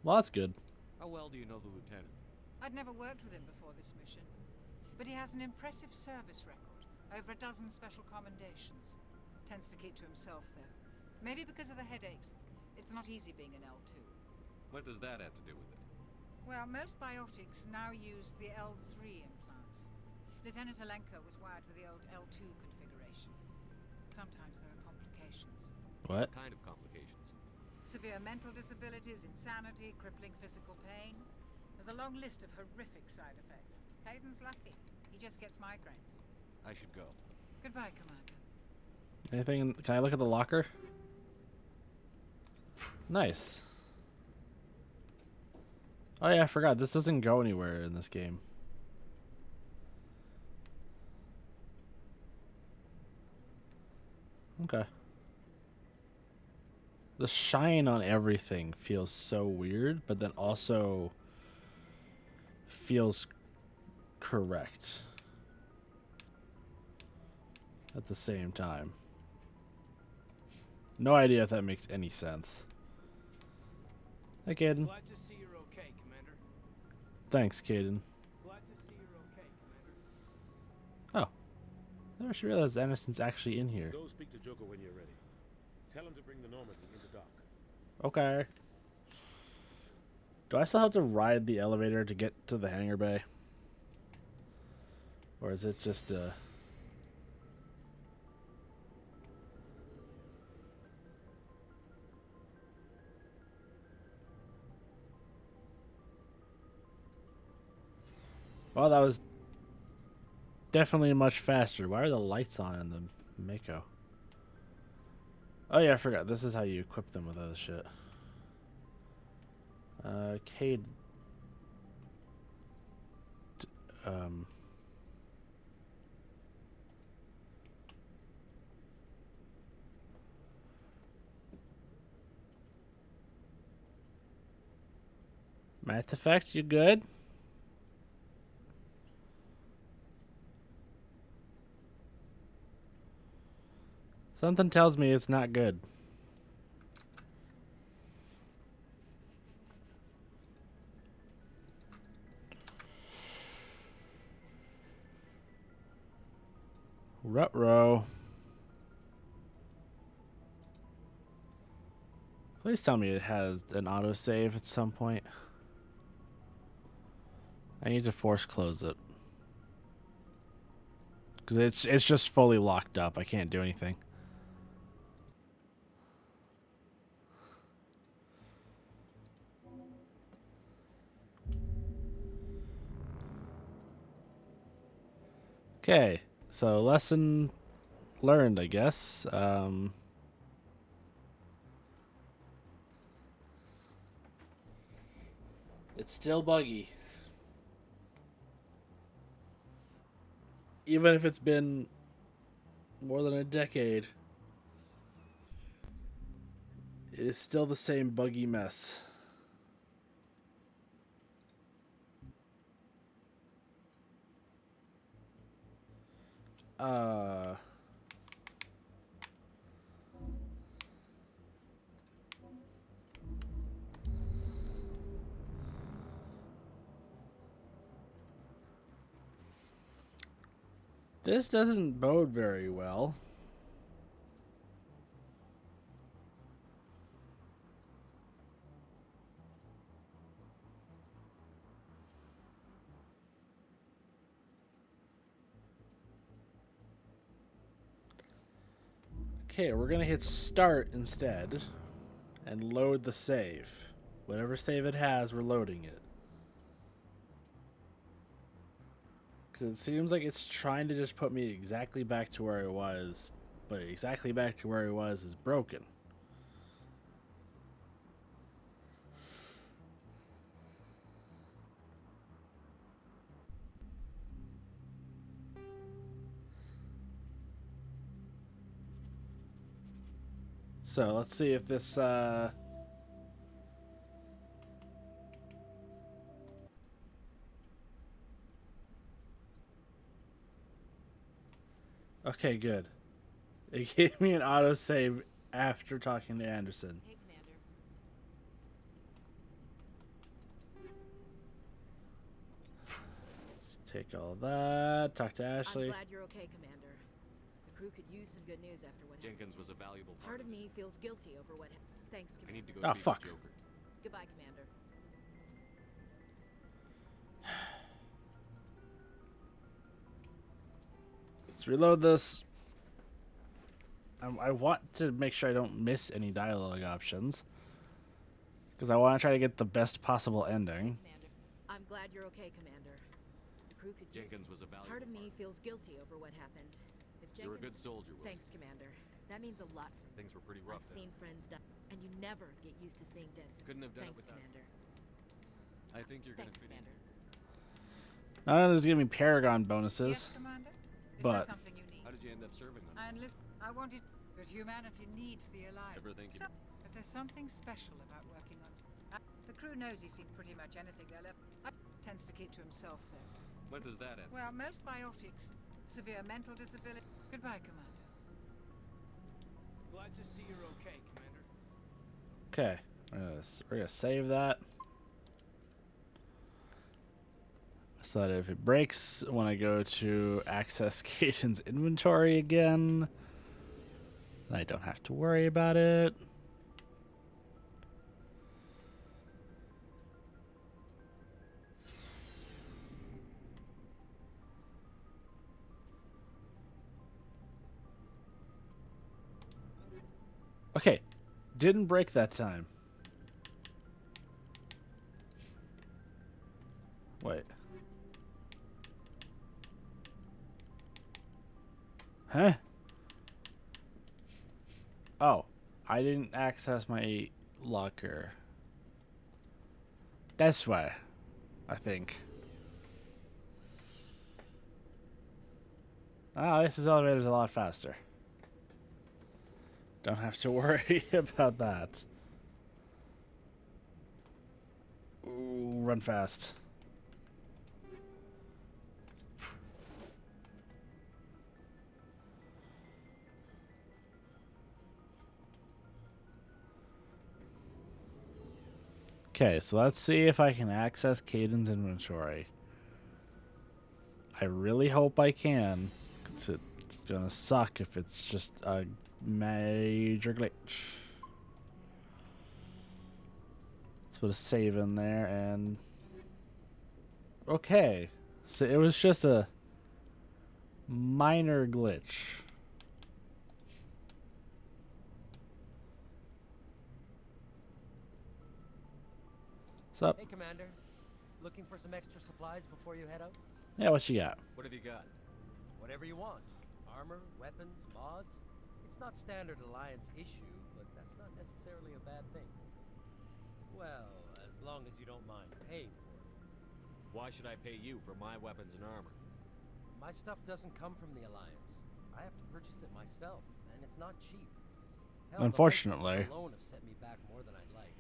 Well, that's good. How well do you know the lieutenant? I'd never worked with him before this mission, but he has an impressive service record, over a dozen special commendations. Tends to keep to himself, though. Maybe because of the headaches. It's not easy being an L2. What does that have to do with it? Well, most biotics now use the L3 implants. Lieutenant Alenko was wired with the old L2 configuration. Sometimes there are complications. What? What kind of complications? Severe mental disabilities, insanity, crippling physical pain. There's a long list of horrific side effects. Caden's lucky. He just gets migraines. I should go. Goodbye, Commander. Anything? Can I look at the locker? Nice. Oh yeah, I forgot. This doesn't go anywhere in this game. Okay. The shine on everything feels so weird, but then also feels correct at the same time. No idea if that makes any sense. Hi, Caden. Glad to see you're okay, Commander. Thanks, Caden. Glad to see you're okay, Commander. Oh. I never realized Anderson's actually in here. Go speak to Joker when you're ready. Tell him to bring the Normandy into dock. Okay. Do I still have to ride the elevator to get to the hangar bay? Or is it just Well, that was definitely much faster. Why are the lights on in the Mako? Oh yeah, I forgot. This is how you equip them with other shit. Cade. Math Effect, you good? Something tells me it's not good. Ruh-roh. Please tell me it has an autosave at some point. I need to force close it. Because it's just fully locked up. I can't do anything. Okay, so lesson learned, I guess. It's still buggy. Even if it's been more than a decade, it is still the same buggy mess. This doesn't bode very well. Okay, we're gonna hit start instead and load the save. Whatever save it has, we're loading it. Because it seems like it's trying to just put me exactly back to where I was, but exactly back to where I was is broken. So let's see if this okay, good. It gave me an autosave after talking to Anderson. Hey, Commander. Let's take all that. Talk to Ashley. I'm glad you're okay, Commander. The crew could use some good news after what Jenkins was a valuable Part of me feels guilty over what happened. Thanks, Commander. I need to go Oh, speak fuck. to Joker. Goodbye, Commander. Let's reload this. I want to make sure I don't miss any dialogue options. Because I want to try to get the best possible ending. Commander. I'm glad you're okay, Commander. The crew could Jenkins was a valuable Part of me feels guilty over what happened. If Jenkins... You're a good soldier, Will. Thanks, Commander. That means a lot for me. Things were pretty rough I've then. seen friends die, and you never get used to seeing dead. Couldn't have done it Thanks, without- Commander. I think you're Thanks, gonna fit Commander. Not only does it give me Paragon bonuses, Yes, Commander? Is but there something you need? How did you end up serving on? I wanted, but humanity needs the Alliance. Ever think you- But there's something special about working on... the crew knows he's seen pretty much anything they'll ever... tends to keep to himself, though. When does that end? Well, most biotics, severe mental disability... Goodbye, Commander. Glad to see you're okay, Commander. okay. We're gonna save that. So that if it breaks when I go to access Caden's inventory again, I don't have to worry about it. Okay, didn't break that time. Wait. Huh? Oh, I didn't access my locker. That's why, I think. Oh, this elevator's a lot faster. Don't have to worry about that. Ooh, run fast. Okay, so let's see if I can access Caden's inventory. I really hope I can. It's gonna suck if it's just a major glitch. put a save in there and okay. So it was just a minor glitch. What's up? Hey, Commander. Looking for some extra supplies before you head out? Yeah, what you got? What have you got? Whatever you want. Armor, weapons, mods. It's not standard Alliance issue, but that's not necessarily a bad thing. Well, as long as you don't mind paying for it. Why should I pay you for my weapons and armor? My stuff doesn't come from the Alliance. I have to purchase it myself, and it's not cheap. Hell, Unfortunately. the licenses alone have set me back more than I'd like.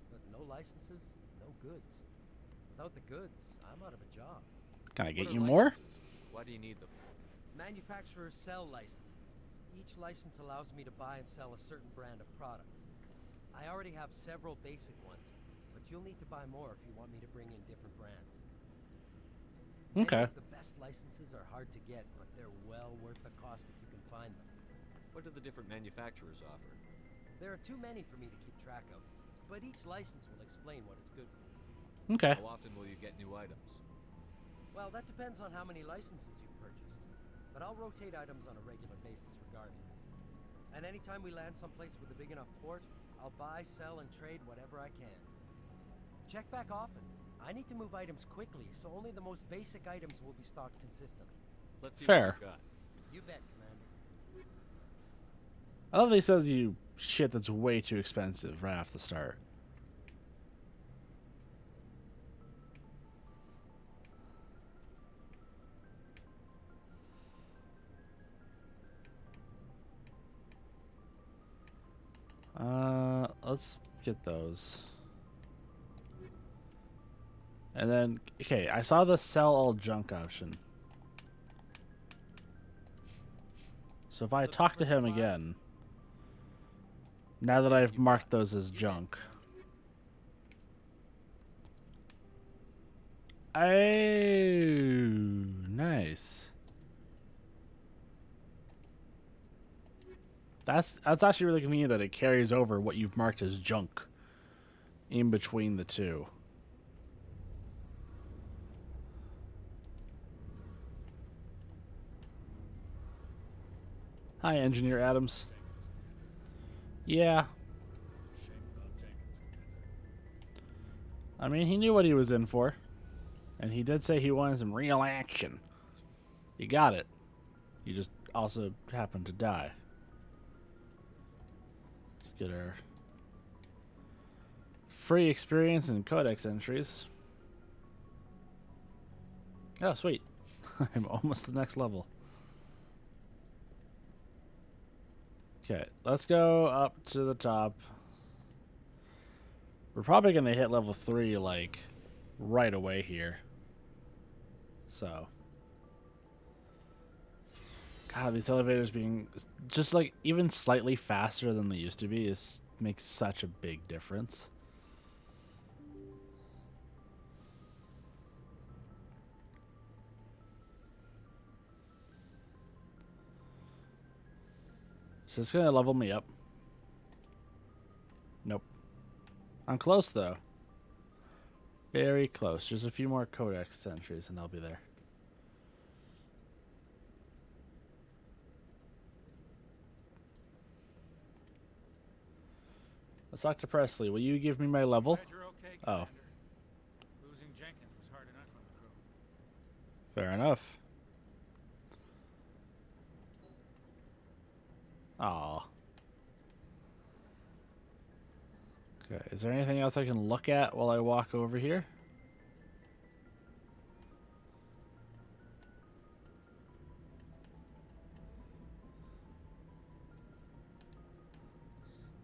But no licenses, no goods. Without the goods, I'm out of a job. Can I get you more? Why do you need them? Manufacturers sell licenses. Each license allows me to buy and sell a certain brand of products. I already have several basic ones, but you'll need to buy more if you want me to bring in different brands. Okay. Many of the best licenses are hard to get, but they're well worth the cost if you can find them. What do the different manufacturers offer? There are too many for me to keep track of, but each license will explain what it's good for. Okay. How often will you get new items? Well, that depends on how many licenses you've purchased, but I'll rotate items on a regular basis regardless. And anytime we land someplace with a big enough port, I'll buy, sell, and trade whatever I can. Check back often. I need to move items quickly, so only the most basic items will be stocked consistently. Let's see Fair. what you've got. You bet, Commander. I love that he says you shit that's way too expensive right off the start. Let's get those. And then, okay, I saw the sell all junk option. So if I talk to him again, now that I've marked those as junk. Oh, nice. That's actually really convenient that it carries over what you've marked as junk in between the two. Hi, Engineer Adams. Yeah. I mean, he knew what he was in for. And he did say he wanted some real action. You got it. You just also happened to die. Let's get our free experience and codex entries. Oh, sweet. I'm almost the next level. Okay, let's go up to the top. We're probably going to hit level 3, like, right away here. So. God, these elevators being just, like, even slightly faster than they used to be makes such a big difference. So it's going to level me up. Nope. I'm close, though. Very close. Just a few more codex entries and I'll be there. Let's talk to Presley. Will you give me my level? Glad you're okay, Oh. Commander. Losing Jenkins was hard enough on the crew. Fair enough. Aw. Okay, is there anything else I can look at while I walk over here?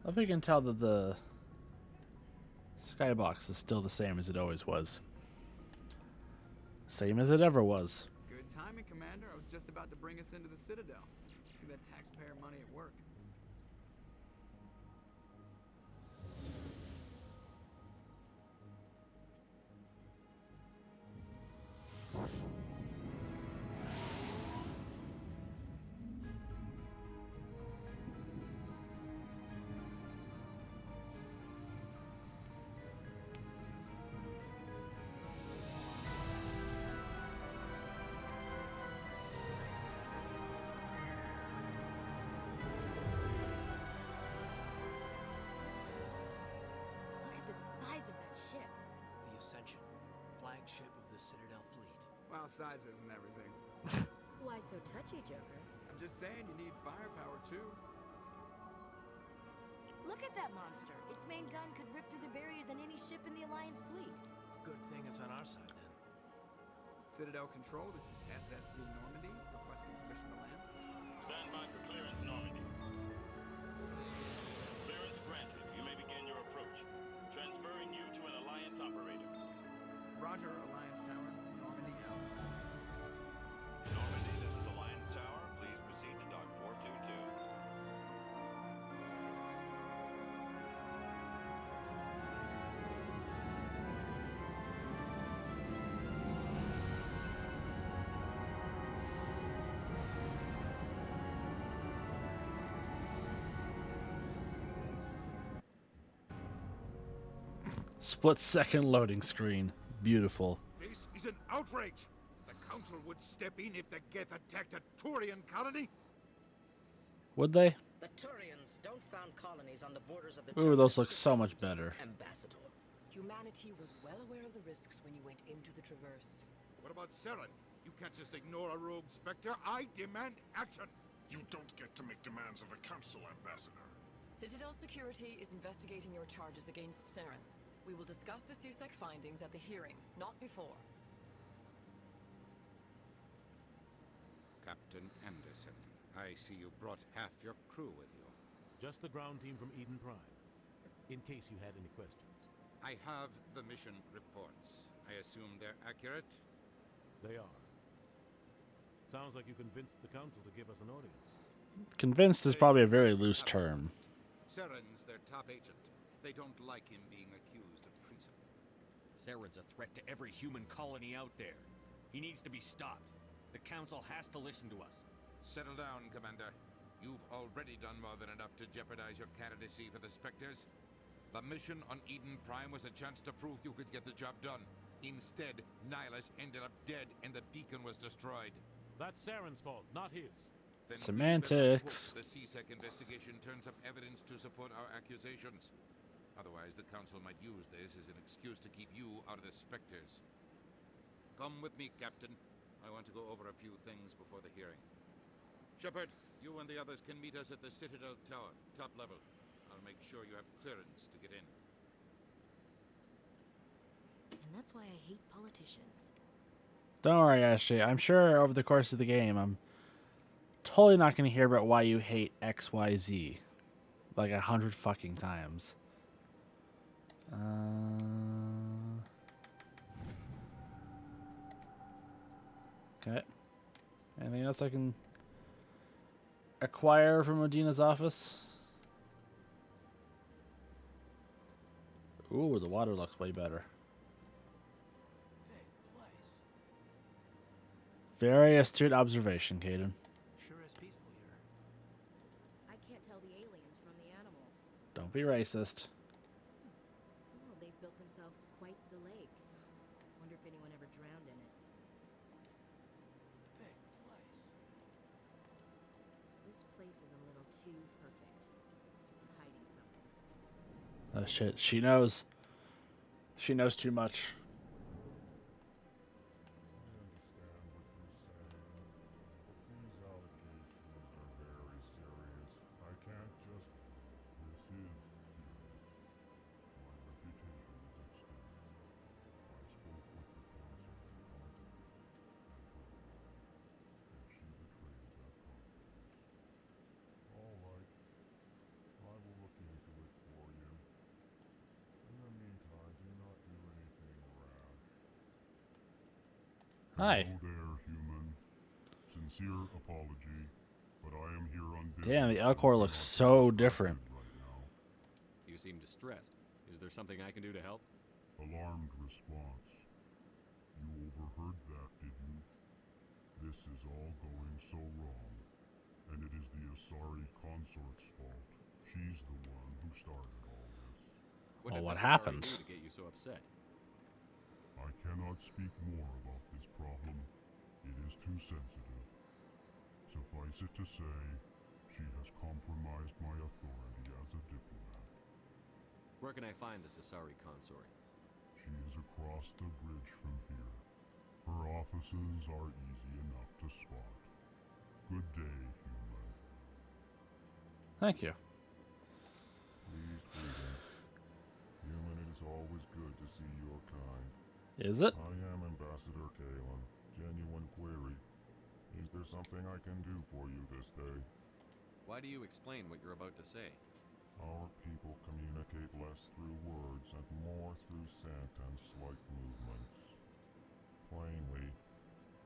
I think you can tell that the skybox is still the same as it always was. Same as it ever was. Good timing, Commander. I was just about to bring us into the Citadel. See that taxpayer money at work. flagship of the Citadel fleet. Well, sizes and everything. Why so touchy, Joker? I'm just saying you need firepower too. Look at that monster. Its main gun could rip through the barriers in any ship in the Alliance fleet. Good thing it's on our side then. Citadel Control, this is SSV Normandy, requesting permission to land. Stand by for clearance, Normandy. Clearance granted. You may begin your approach. Transferring you to an Alliance operator. Roger, Alliance Tower. Normandy out. Normandy, this is Alliance Tower. Please proceed to dock 422. Split-second loading screen. Beautiful. This is an outrage! The Council would step in if the Geth attacked a Turian colony? Would they? The Turians don't found colonies on the borders of the Ooh, those look so much better. Ambassador. Humanity was well aware of the risks when you went into the Traverse. What about Seren? You can't just ignore a rogue Spectre. I demand action! You don't get to make demands of the Council, Ambassador. Citadel Security is investigating your charges against Saren. We will discuss the CSEC findings at the hearing, not before. Captain Anderson, I see you brought half your crew with you. Just the ground team from Eden Prime, in case you had any questions. I have the mission reports. I assume they're accurate? They are. Sounds like you convinced the Council to give us an audience. Convinced is probably a very loose term. Seren's their top agent. They don't like him being accused of treason. Saren's a threat to every human colony out there. He needs to be stopped. The Council has to listen to us. Settle down, Commander. You've already done more than enough to jeopardize your candidacy for the Spectres. The mission on Eden Prime was a chance to prove you could get the job done. Instead, Nihilus ended up dead and the beacon was destroyed. That's Saren's fault, not his. Then Semantics. the CSEC investigation turns up evidence to support our accusations. Otherwise, the Council might use this as an excuse to keep you out of the Spectres. Come with me, Captain. I want to go over a few things before the hearing. Shepard, you and the others can meet us at the Citadel Tower, top level. I'll make sure you have clearance to get in. And that's why I hate politicians. Don't worry, Ashley. I'm sure over the course of the game, I'm totally not going to hear about why you hate XYZ like 100 fucking times. Okay. Anything else I can acquire from Modina's office? Ooh, the water looks way better. Very astute observation, Caden. Sure is peaceful here. I can't tell the aliens from the animals. Don't be racist. Oh, they've built themselves quite the lake. Wonder if anyone ever drowned in it. Big place. This place is a little too perfect. They're hiding something. Oh shit, she knows. She knows too much. Hi. Hello there, human. Sincere apology, but I am here on business. Damn, the Elcor looks so different. You seem distressed. Is there something I can do to help? Alarmed response. You overheard that, did you? This is all going so wrong, and it is the Asari consort's fault. She's the one who started all this. Well, what happened? To get you so upset? I cannot speak more about this problem. It is too sensitive. Suffice it to say, she has compromised my authority as a diplomat. Where can I find this Asari consort? She She is across the bridge from here. Her offices are easy enough to spot. Good day, human. Thank you. Please greet him. Human, it is always good to see your kind. Is it? I am Ambassador Kalen. Genuine query. Is there something I can do for you this day? Why do you explain what you're about to say? Our people communicate less through words and more through scent and slight movements. Plainly,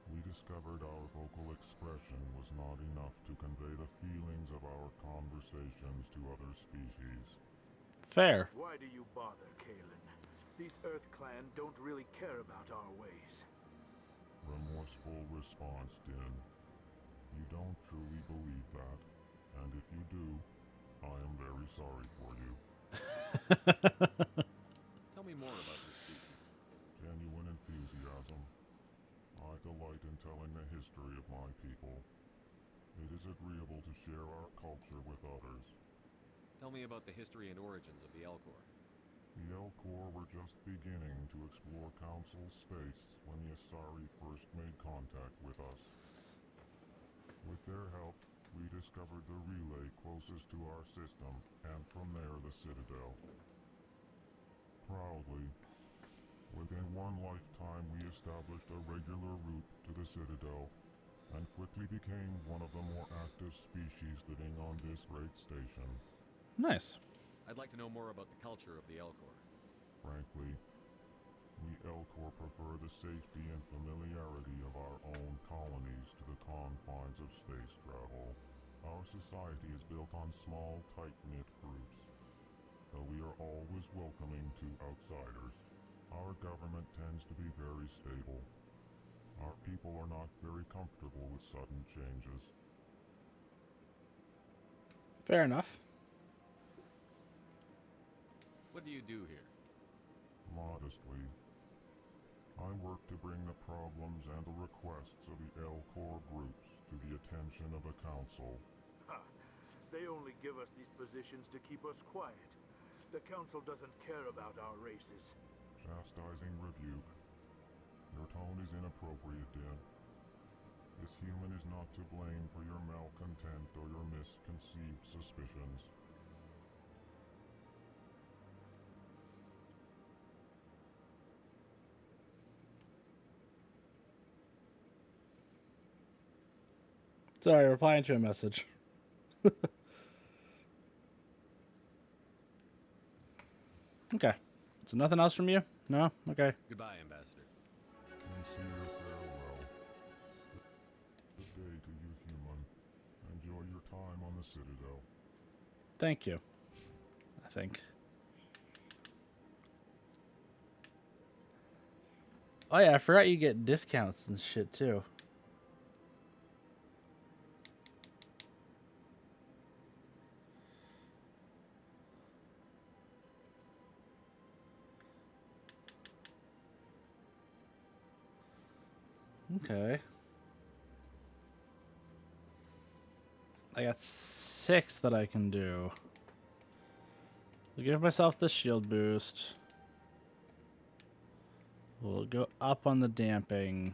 we discovered our vocal expression was not enough to convey the feelings of our conversations to other species. Fair. Why do you bother, Kalen? These Earth Clan don't really care about our ways. Remorseful response, Din. You don't truly believe that, and if you do, I am very sorry for you. Tell me more about your species. Genuine enthusiasm. I delight in telling the history of my people. It is agreeable to share our culture with others. Tell me about the history and origins of the Elcor. The Elcor were just beginning to explore Council space when the Asari first made contact with us. With their help, we discovered the relay closest to our system, and from there the Citadel. Proudly, within one lifetime we established a regular route to the Citadel, and quickly became one of the more active species living on this great station. Nice. I'd like to know more about the culture of the Elcor. Frankly, we Elcor prefer the safety and familiarity of our own colonies to the confines of space travel. Our society is built on small, tight-knit groups. Though we are always welcoming to outsiders, our government tends to be very stable. Our people are not very comfortable with sudden changes. Fair enough. What do you do here? Modestly, I work to bring the problems and the requests of the Elcor groups to the attention of the Council. Ha! They only give us these positions to keep us quiet. The Council doesn't care about our races. Chastising rebuke. Your tone is inappropriate, Din. This human is not to blame for your malcontent or your misconceived suspicions. Sorry, replying to a message. Okay. So nothing else from you? No? Okay. Goodbye, Ambassador. Sincere farewell. Good day to you, human. Enjoy your time on the Citadel. Thank you. I think. Oh yeah, I forgot you get discounts and shit too. Okay. I got 6 that I can do. I'll give myself the shield boost. We'll go up on the damping.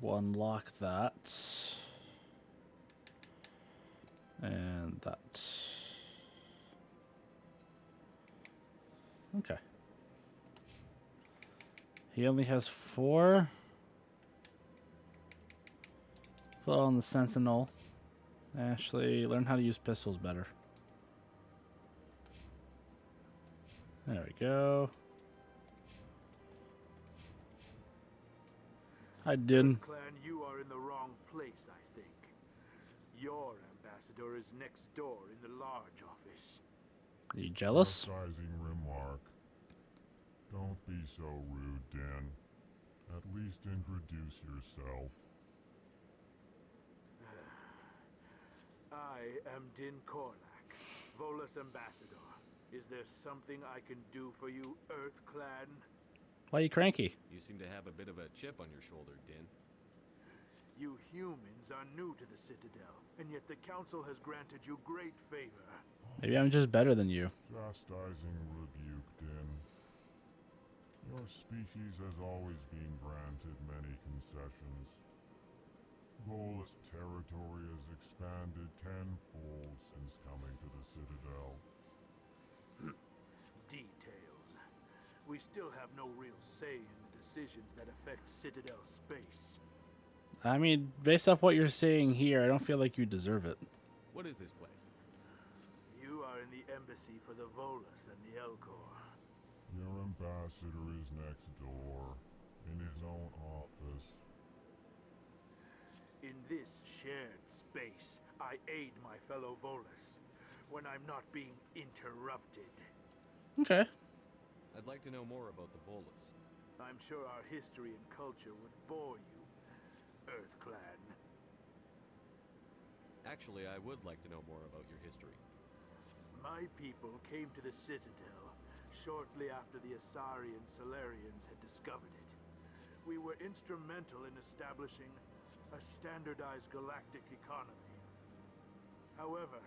We'll unlock that. And that. Okay. He only has 4. Flow on the Sentinel. Actually, learn how to use pistols better. There we go. I didn't. Clan, you are in the wrong place, I think. Your ambassador is next door in the large office. Are you jealous? Criticizing remark. Don't be so rude, Dan. At least introduce yourself. I am Din Korlak, Volus ambassador. Is there something I can do for you, Earth Clan? Why are you cranky? You seem to have a bit of a chip on your shoulder, Din. You humans are new to the Citadel, and yet the Council has granted you great favor. Maybe I'm just better than you. Chastising rebuke, Din. Your species has always been granted many concessions. Volus territory has expanded tenfold since coming to the Citadel. Details. We still have no real say in the decisions that affect Citadel space. I mean, based off what you're saying here, I don't feel like you deserve it. What is this place? You are in the embassy for the Volus and the Elcor. Your ambassador is next door, in his own office. In this shared space, I aid my fellow Volus when I'm not being interrupted. Okay. I'd like to know more about the Volus. I'm sure our history and culture would bore you, EarthClan. Actually, I would like to know more about your history. My people came to the Citadel shortly after the Asari and Solarians had discovered it. We were instrumental in establishing a standardized galactic economy. However,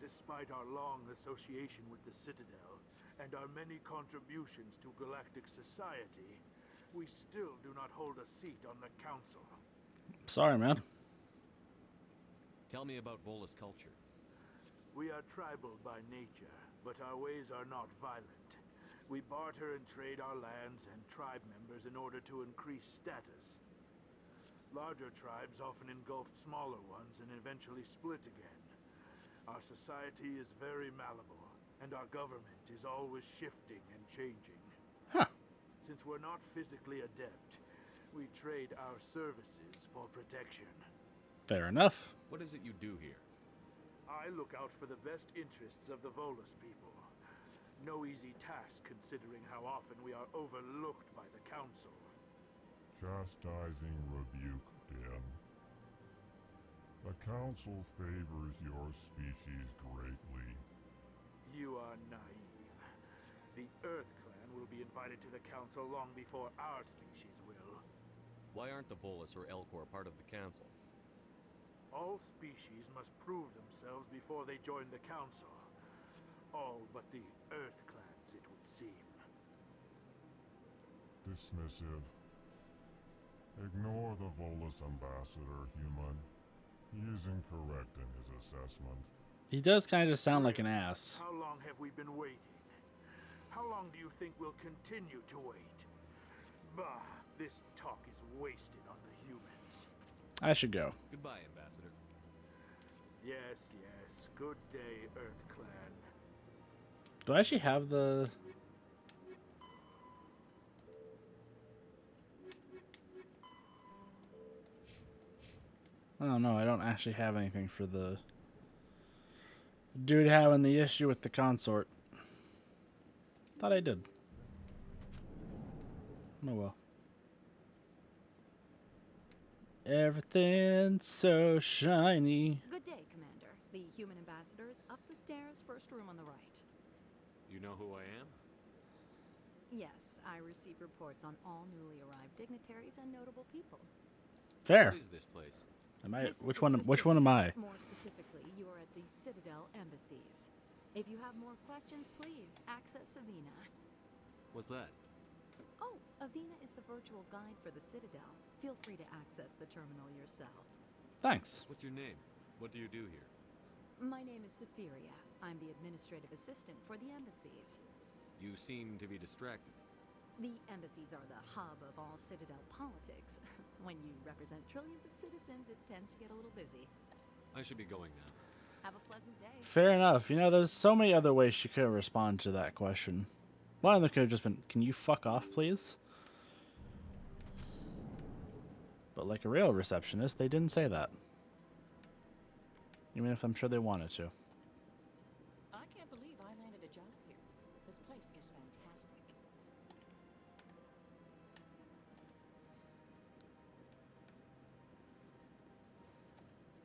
despite our long association with the Citadel and our many contributions to galactic society, we still do not hold a seat on the Council. Sorry, man. Tell me about Volus culture. We are tribal by nature, but our ways are not violent. We barter and trade our lands and tribe members in order to increase status. Larger tribes often engulf smaller ones and eventually split again. Our society is very malleable, and our government is always shifting and changing. Huh. Since we're not physically adept, we trade our services for protection. Fair enough. What is it you do here? I look out for the best interests of the Volus people. No easy task considering how often we are overlooked by the Council. Chastising rebuke, Din. The Council favors your species greatly. You are naive. The EarthClan will be invited to the Council long before our species will. Why aren't the Volus or Elcor part of the Council? All species must prove themselves before they join the Council. All but the EarthClans, it would seem. Dismissive. Ignore the Volus ambassador, human. He is incorrect in his assessment. He does kind of just sound like an ass. How long have we been waiting? How long do you think we'll continue to wait? Bah, this talk is wasted on the humans. I should go. Goodbye, Ambassador. Yes, yes. Good day, EarthClan. Do I actually have the... Oh no, I don't actually have anything for the dude having the issue with the consort. Thought I did. Oh well. Everything's so shiny. Good day, Commander. The human ambassador is up the stairs, first room on the right. You know who I am? Yes, I receive reports on all newly arrived dignitaries and notable people. Fair. What is this place? Am I? Which one am I? More specifically, you are at the Citadel embassies. If you have more questions, please access Avina. What's that? Oh, Avina is the virtual guide for the Citadel. Feel free to access the terminal yourself. Thanks. What's your name? What do you do here? My name is Safiria. I'm the administrative assistant for the embassies. You seem to be distracted. The embassies are the hub of all Citadel politics. When you represent trillions of citizens, it tends to get a little busy. I should be going now. Have a pleasant day. Fair enough. You know, there's so many other ways she could respond to that question. One of them could have just been, "Can you fuck off, please?" But like a real receptionist, they didn't say that. Even if I'm sure they wanted to. I can't believe I landed a job here. This place is fantastic.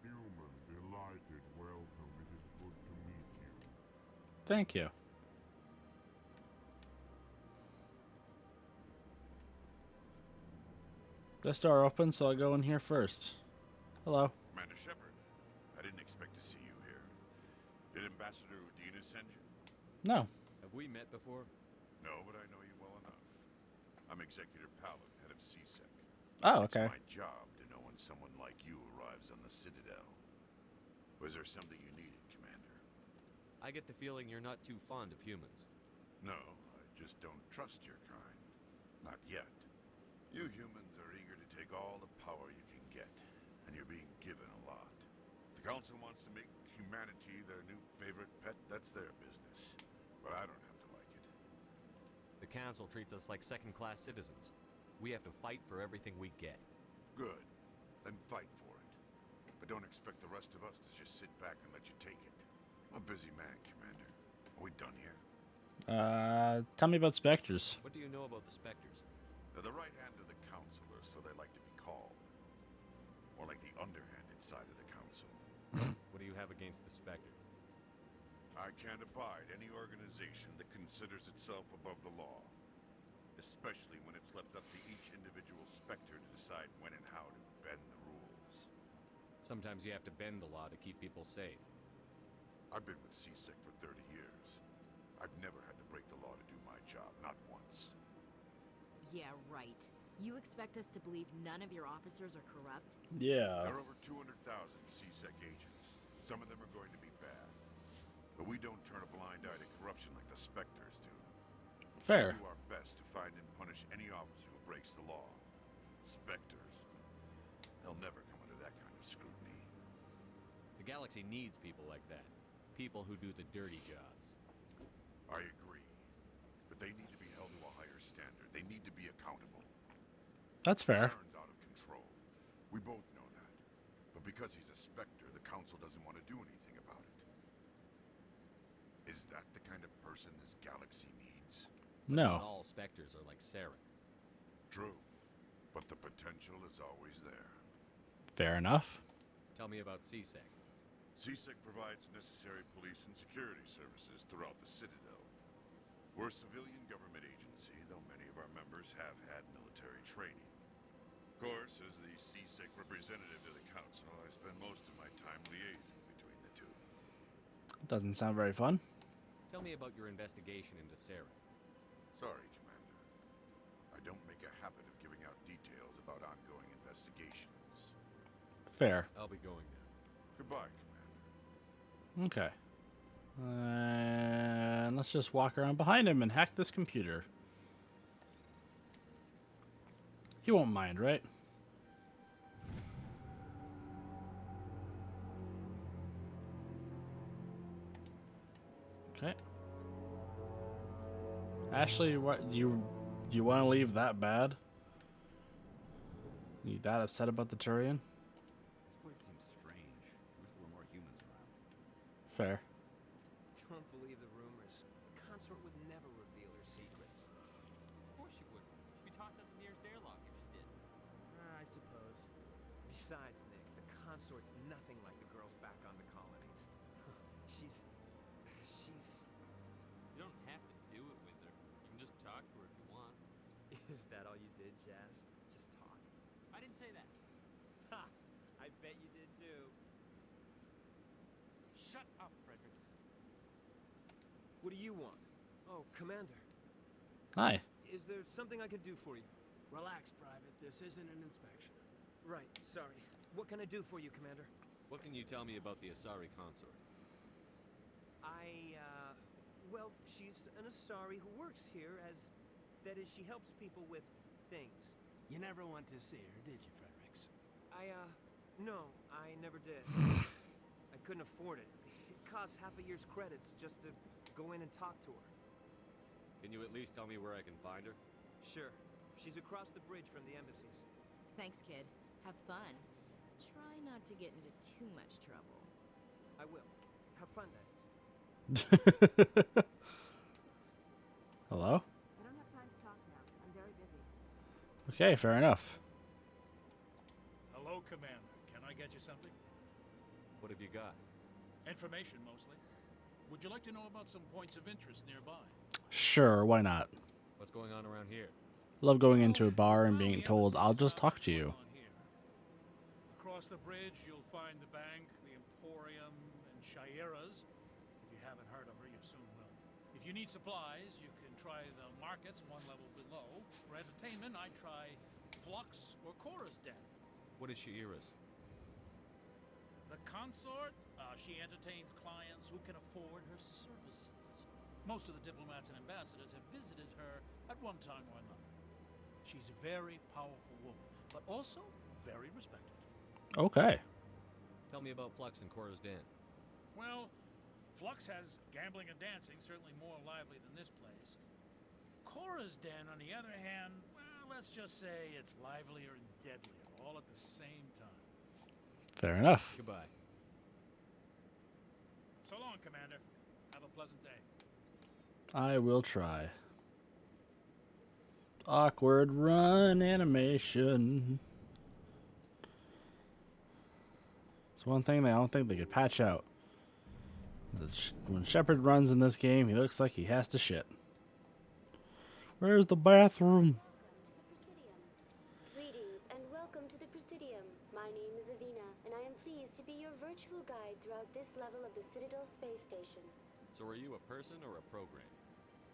Human, delighted, welcome. It is good to meet you. Thank you. This door opens, so I'll go in here first. Hello. Commander Shepard, I didn't expect to see you here. Did Ambassador Udina send you? No. Have we met before? No, but I know you well enough. I'm Executor Palin, head of CSEC. Oh, okay. It's my job to know when someone like you arrives on the Citadel. Was there something you needed, Commander? I get the feeling you're not too fond of humans. No, I just don't trust your kind. Not yet. You humans are eager to take all the power you can get, and you're being given a lot. If the Council wants to make humanity their new favorite pet, that's their business. But I don't have to like it. The Council treats us like second-class citizens. We have to fight for everything we get. Good. Then fight for it. But don't expect the rest of us to just sit back and let you take it. I'm a busy man, Commander. Are we done here? Tell me about Spectres. What do you know about the Spectres? They're the right hand of the Council, or so they like to be called. More like the underhanded side of the Council. What do you have against the Spectre? I can't abide any organization that considers itself above the law. Especially when it's left up to each individual Spectre to decide when and how to bend the rules. Sometimes you have to bend the law to keep people safe. I've been with CSEC for 30 years. I've never had to break the law to do my job, not once. Yeah, right. You expect us to believe none of your officers are corrupt? Yeah. There are over 200,000 CSEC agents. Some of them are going to be bad. But we don't turn a blind eye to corruption like the Spectres do. Fair. We do our best to find and punish any officer who breaks the law. Spectres. They'll never come under that kind of scrutiny. The galaxy needs people like that. People who do the dirty jobs. I agree. But they need to be held to a higher standard. They need to be accountable. That's fair. Cern's out of control. We both know that. But because he's a Spectre, the Council doesn't want to do anything about it. Is that the kind of person this galaxy needs? No. Not all Spectres are like Saren. True. But the potential is always there. Fair enough. Tell me about CSEC. CSEC provides necessary police and security services throughout the Citadel. We're a civilian government agency, though many of our members have had military training. Of course, as the CSEC representative to the Council, I spend most of my time liaising between the two. Doesn't sound very fun. Tell me about your investigation into Saren. Sorry, Commander. I don't make a habit of giving out details about ongoing investigations. Fair. I'll be going now. Goodbye, Commander. Okay. And let's just walk around behind him and hack this computer. He won't mind, right? Okay. Ashley, what you want to leave that bad? You that upset about the Turian? This place seems strange. Wish there were more humans around. Fair. Don't believe the rumors. The consort would never reveal her secrets. Of course she would. She'd be tossed out the nearest airlock if she did. I suppose. Besides, Nick, the consort's nothing like the girls back on the colonies. She's... You don't have to do it with her. You can just talk to her if you want. Is that all you did, Jazz? Just talk? I didn't say that. Ha! I bet you did too. Shut up, Fredericks. What do you want? Oh, Commander. Hi. Is there something I could do for you? Relax, Private. This isn't an inspection. Right, sorry. What can I do for you, Commander? What can you tell me about the Asari consort? Well, she's an Asari who works here as... That is, she helps people with things. You never went to see her, did you, Fredericks? No, I never did. I couldn't afford it. It costs half a year's credits just to go in and talk to her. Can you at least tell me where I can find her? Sure. She's across the bridge from the embassies. Thanks, kid. Have fun. Try not to get into too much trouble. I will. Have fun, then. Hello? I don't have time to talk now. I'm very busy. Okay, fair enough. Hello, Commander. Can I get you something? What have you got? Information, mostly. Would you like to know about some points of interest nearby? Sure, why not? What's going on around here? Love going into a bar and being told, I'll just talk to you. Across Across the bridge, you'll find the bank, the Emporium, and Shira's. If you haven't heard of her, you soon will. If you need supplies, you can try the markets one level below. For entertainment, I'd try Flux or Cora's Den. What is Shira's? The consort, she entertains clients who can afford her services. Most of the diplomats and ambassadors have visited her at one time or another. She's a very powerful woman, but also very respected. Okay. Tell me about Flux and Cora's Den. Well, Flux has gambling and dancing, certainly more lively than this place. Cora's Den, on the other hand, well, let's just say it's livelier and deadlier, all at the same time. Fair enough. Goodbye. So long, Commander. Have a pleasant day. I will try. Awkward run animation. It's one thing that I don't think they could patch out. When Shepard runs in this game, he looks like he has to shit. Where's the bathroom? Greetings and welcome to the Presidium. My name is Avina, and I am pleased to be your virtual guide throughout this level of the Citadel Space Station. So are you a person or a program?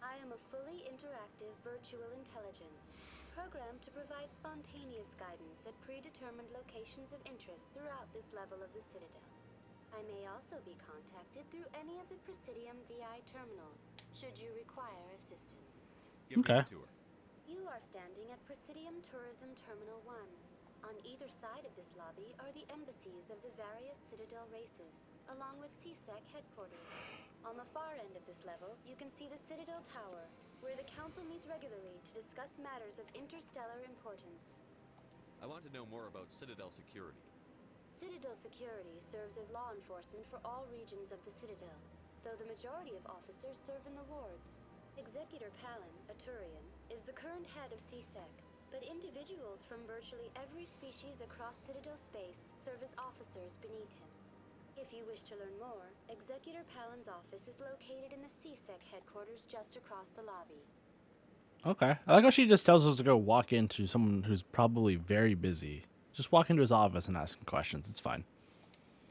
I am a fully interactive virtual intelligence, programmed to provide spontaneous guidance at predetermined locations of interest throughout this level of the Citadel. I may also be contacted through any of the Presidium VI terminals, should you require assistance. Give me a tour. You are standing at Presidium Tourism Terminal 1. On either side of this lobby are the embassies of the various Citadel races, along with CSEC headquarters. On the far end of this level, you can see the Citadel Tower, where the Council meets regularly to discuss matters of interstellar importance. I want to know more about Citadel security. Citadel security serves as law enforcement for all regions of the Citadel, though the majority of officers serve in the wards. Executor Palin, a Turian, is the current head of CSEC, but individuals from virtually every species across Citadel space serve as officers beneath him. If you wish to learn more, Executor Palin's office is located in the CSEC headquarters just across the lobby. Okay. I like how she just tells us to go walk into someone who's probably very busy. Just walk into his office and ask him questions. It's fine.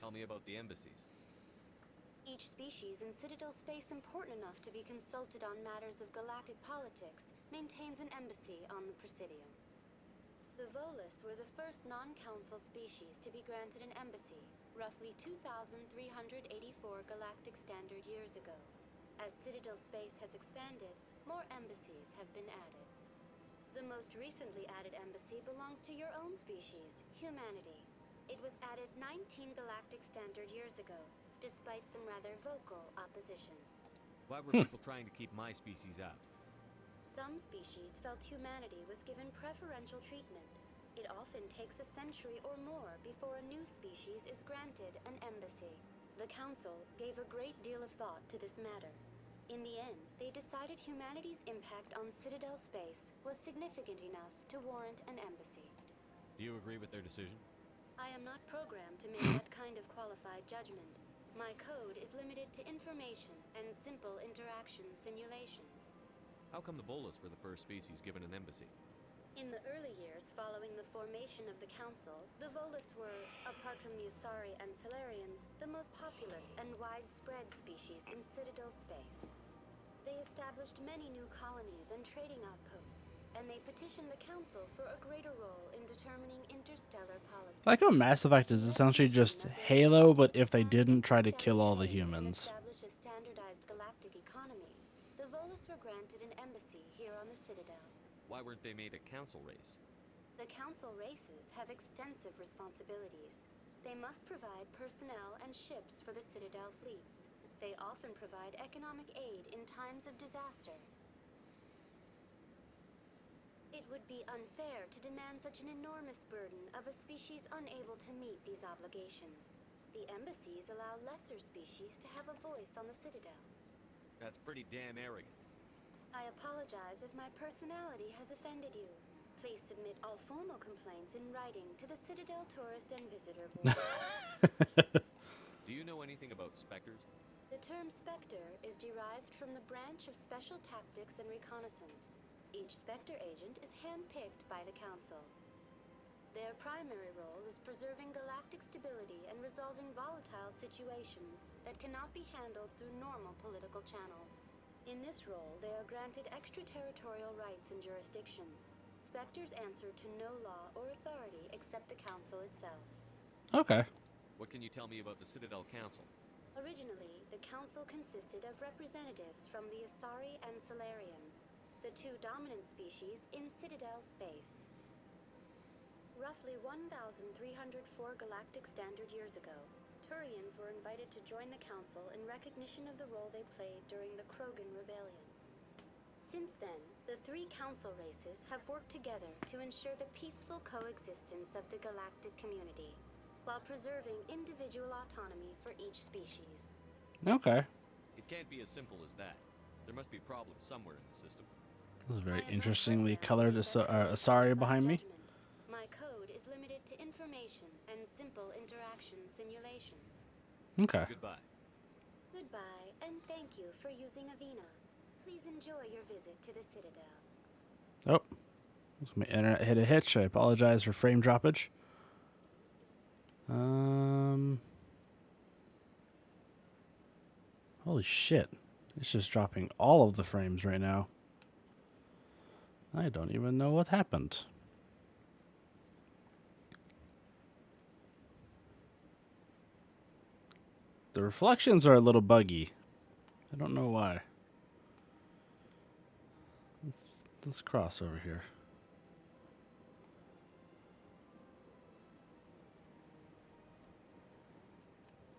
Tell me about the embassies. Each species in Citadel space important enough to be consulted on matters of galactic politics maintains an embassy on the Presidium. The Volus were the first non-council species to be granted an embassy, roughly 2,384 galactic standard years ago. As Citadel space has expanded, more embassies have been added. The most recently added embassy belongs to your own species, humanity. It was added 19 galactic standard years ago, despite some rather vocal opposition. Why were people trying to keep my species out? Some species felt humanity was given preferential treatment. It often takes a century or more before a new species is granted an embassy. The Council gave a great deal of thought to this matter. In the end, they decided humanity's impact on Citadel space was significant enough to warrant an embassy. Do you agree with their decision? I am not programmed to make that kind of qualified judgment. My code is limited to information and simple interaction simulations. How come the Volus were the first species given an embassy? In the early years following the formation of the Council, the Volus were, apart from the Asari and Solarians, the most populous and widespread species in Citadel space. They established many new colonies and trading outposts, and they petitioned the Council for a greater role in determining interstellar policy. I like how Mass Effect is essentially just Halo, but if they didn't try to kill all the humans. Establish a standardized galactic economy. The Volus were granted an embassy here on the Citadel. Why weren't they made a council race? The Council races have extensive responsibilities. They must provide personnel and ships for the Citadel fleets. They often provide economic aid in times of disaster. It would be unfair to demand such an enormous burden of a species unable to meet these obligations. The embassies allow lesser species to have a voice on the Citadel. That's pretty damn arrogant. I apologize if my personality has offended you. Please submit all formal complaints in writing to the Citadel Tourist and Visitor Board. Do you know anything about specters? The term Spectre is derived from the branch of Special Tactics and Reconnaissance. Each Spectre agent is handpicked by the Council. Their primary role is preserving galactic stability and resolving volatile situations that cannot be handled through normal political channels. In this role, they are granted extraterritorial rights and jurisdictions. Spectres answer to no law or authority except the Council itself. Okay. What can you tell me about the Citadel Council? Originally, the Council consisted of representatives from the Asari and Solarians, the two dominant species in Citadel space. Roughly 1,304 galactic standard years ago, Turians were invited to join the Council in recognition of the role they played during the Krogan Rebellion. Since then, the three Council races have worked together to ensure the peaceful coexistence of the galactic community, while preserving individual autonomy for each species. Okay. It can't be as simple as that. There must be problems somewhere in the system. This is very interestingly colored Asari behind me. My code is limited to information and simple interaction simulations. Okay. Goodbye. Goodbye, and thank you for using Avina. Please enjoy your visit to the Citadel. Oh. My internet hit a hitch. I apologize for frame droppage. Holy shit. It's just dropping all of the frames right now. I don't even know what happened. The reflections are a little buggy. I don't know why. Let's cross over here.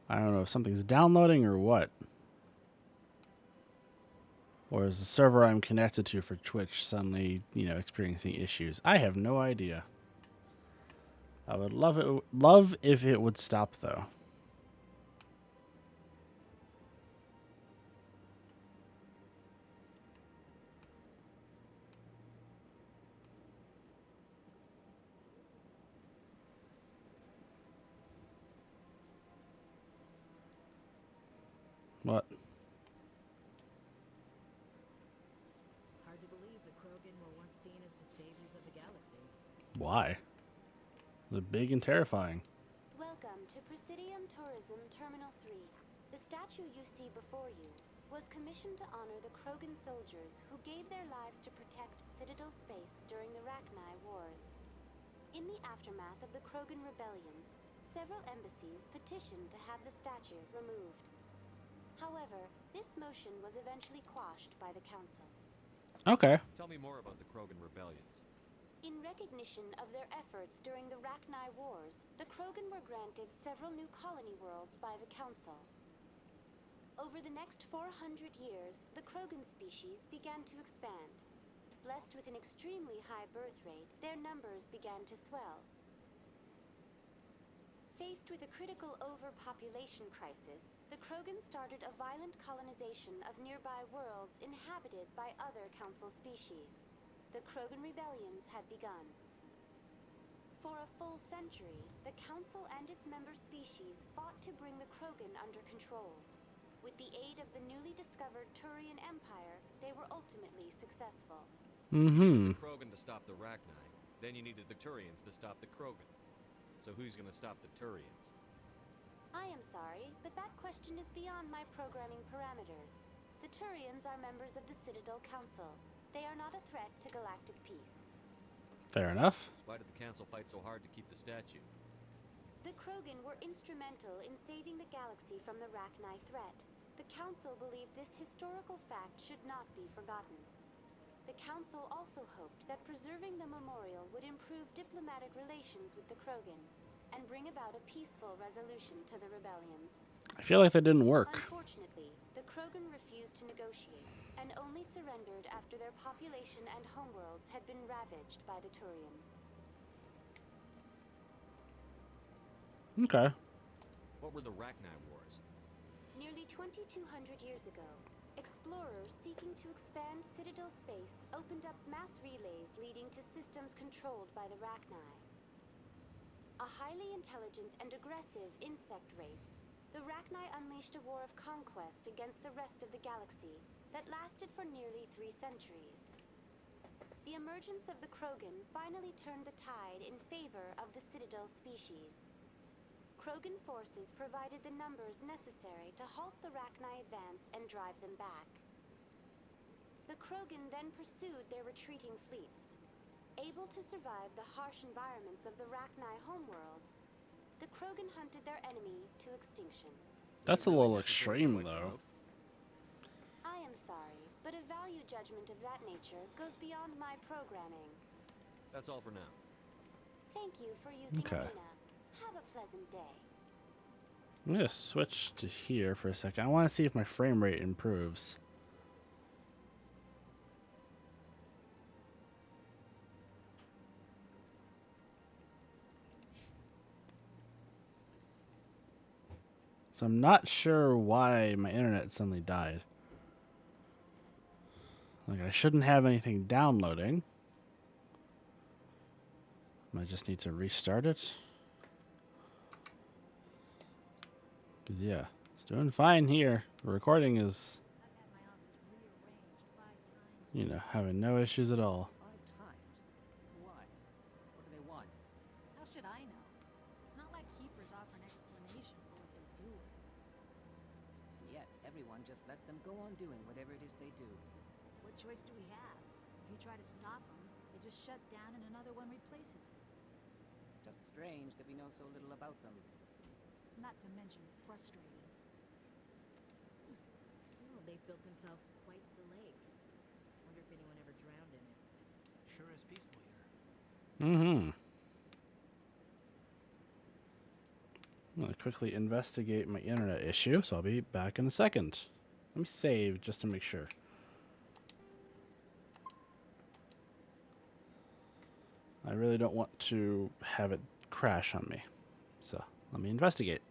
I don't know if something's downloading or what. Or is the server I'm connected to for Twitch suddenly, experiencing issues? I have no idea. I would love if it would stop though. What? Hard to believe the Krogan were once seen as the saviors of the galaxy. Why? They're big and terrifying. Welcome to Presidium Tourism Terminal 3. The statue you see before you was commissioned to honor the Krogan soldiers who gave their lives to protect Citadel space during the Rachni Wars. In the aftermath of the Krogan rebellions, several embassies petitioned to have the statue removed. However, this motion was eventually quashed by the Council. Okay. Tell me more about the Krogan rebellions. In recognition of their efforts during the Rachni Wars, the Krogan were granted several new colony worlds by the Council. Over the next 400 years, the Krogan species began to expand. Blessed with an extremely high birth rate, their numbers began to swell. Faced with a critical overpopulation crisis, the Krogan started a violent colonization of nearby worlds inhabited by other Council species. The Krogan rebellions had begun. For a full century, the Council and its member species fought to bring the Krogan under control. With the aid of the newly discovered Turian Empire, they were ultimately successful. The Krogan to stop the Rachni, then you needed the Turians to stop the Krogan. So who's gonna stop the Turians? I am sorry, but that question is beyond my programming parameters. The Turians are members of the Citadel Council. They are not a threat to galactic peace. Fair enough. Why did the Council fight so hard to keep the statue? The Krogan were instrumental in saving the galaxy from the Rachni threat. The Council believed this historical fact should not be forgotten. The Council also hoped that preserving the memorial would improve diplomatic relations with the Krogan and bring about a peaceful resolution to the rebellions. I feel like that didn't work. Unfortunately, the Krogan refused to negotiate and only surrendered after their population and homeworlds had been ravaged by the Turians. Okay. What were the Rachni Wars? Nearly 2,200 years ago, explorers seeking to expand Citadel space opened up mass relays leading to systems controlled by the Rachni. A highly intelligent and aggressive insect race, the Rachni unleashed a war of conquest against the rest of the galaxy that lasted for nearly 3 centuries. The emergence of the Krogan finally turned the tide in favor of the Citadel species. Krogan forces provided the numbers necessary to halt the Rachni advance and drive them back. The Krogan then pursued their retreating fleets. Able to survive the harsh environments of the Rachni homeworlds, the Krogan hunted their enemy to extinction. That's a little extreme, though. I am sorry, but a value judgment of that nature goes beyond my programming. That's all for now. Thank you for using Okay. Arena. Have a pleasant day. I'm gonna switch to here for a second. I want to see if my frame rate improves. So I'm not sure why my internet suddenly died. Like, I shouldn't have anything downloading. I just need to restart it. 'Cause yeah, it's doing fine here. The recording is, you know, having no issues at all. 5 times? Why? What do they want? How should I know? It's not like Keepers offer an explanation for what they're doing. And yet, everyone just lets them go on doing whatever it is they do. What choice do we have? If you try to stop them, they just shut down and another one replaces it. Just strange that we know so little about them. Not to mention frustrating. Oh, they've built themselves quite the lake. Wonder if anyone ever drowned in it. Sure is peaceful here. I'm going to quickly investigate my internet issue, so I'll be back in a second. Let me save just to make sure. I really don't want to have it crash on me. So, let me investigate.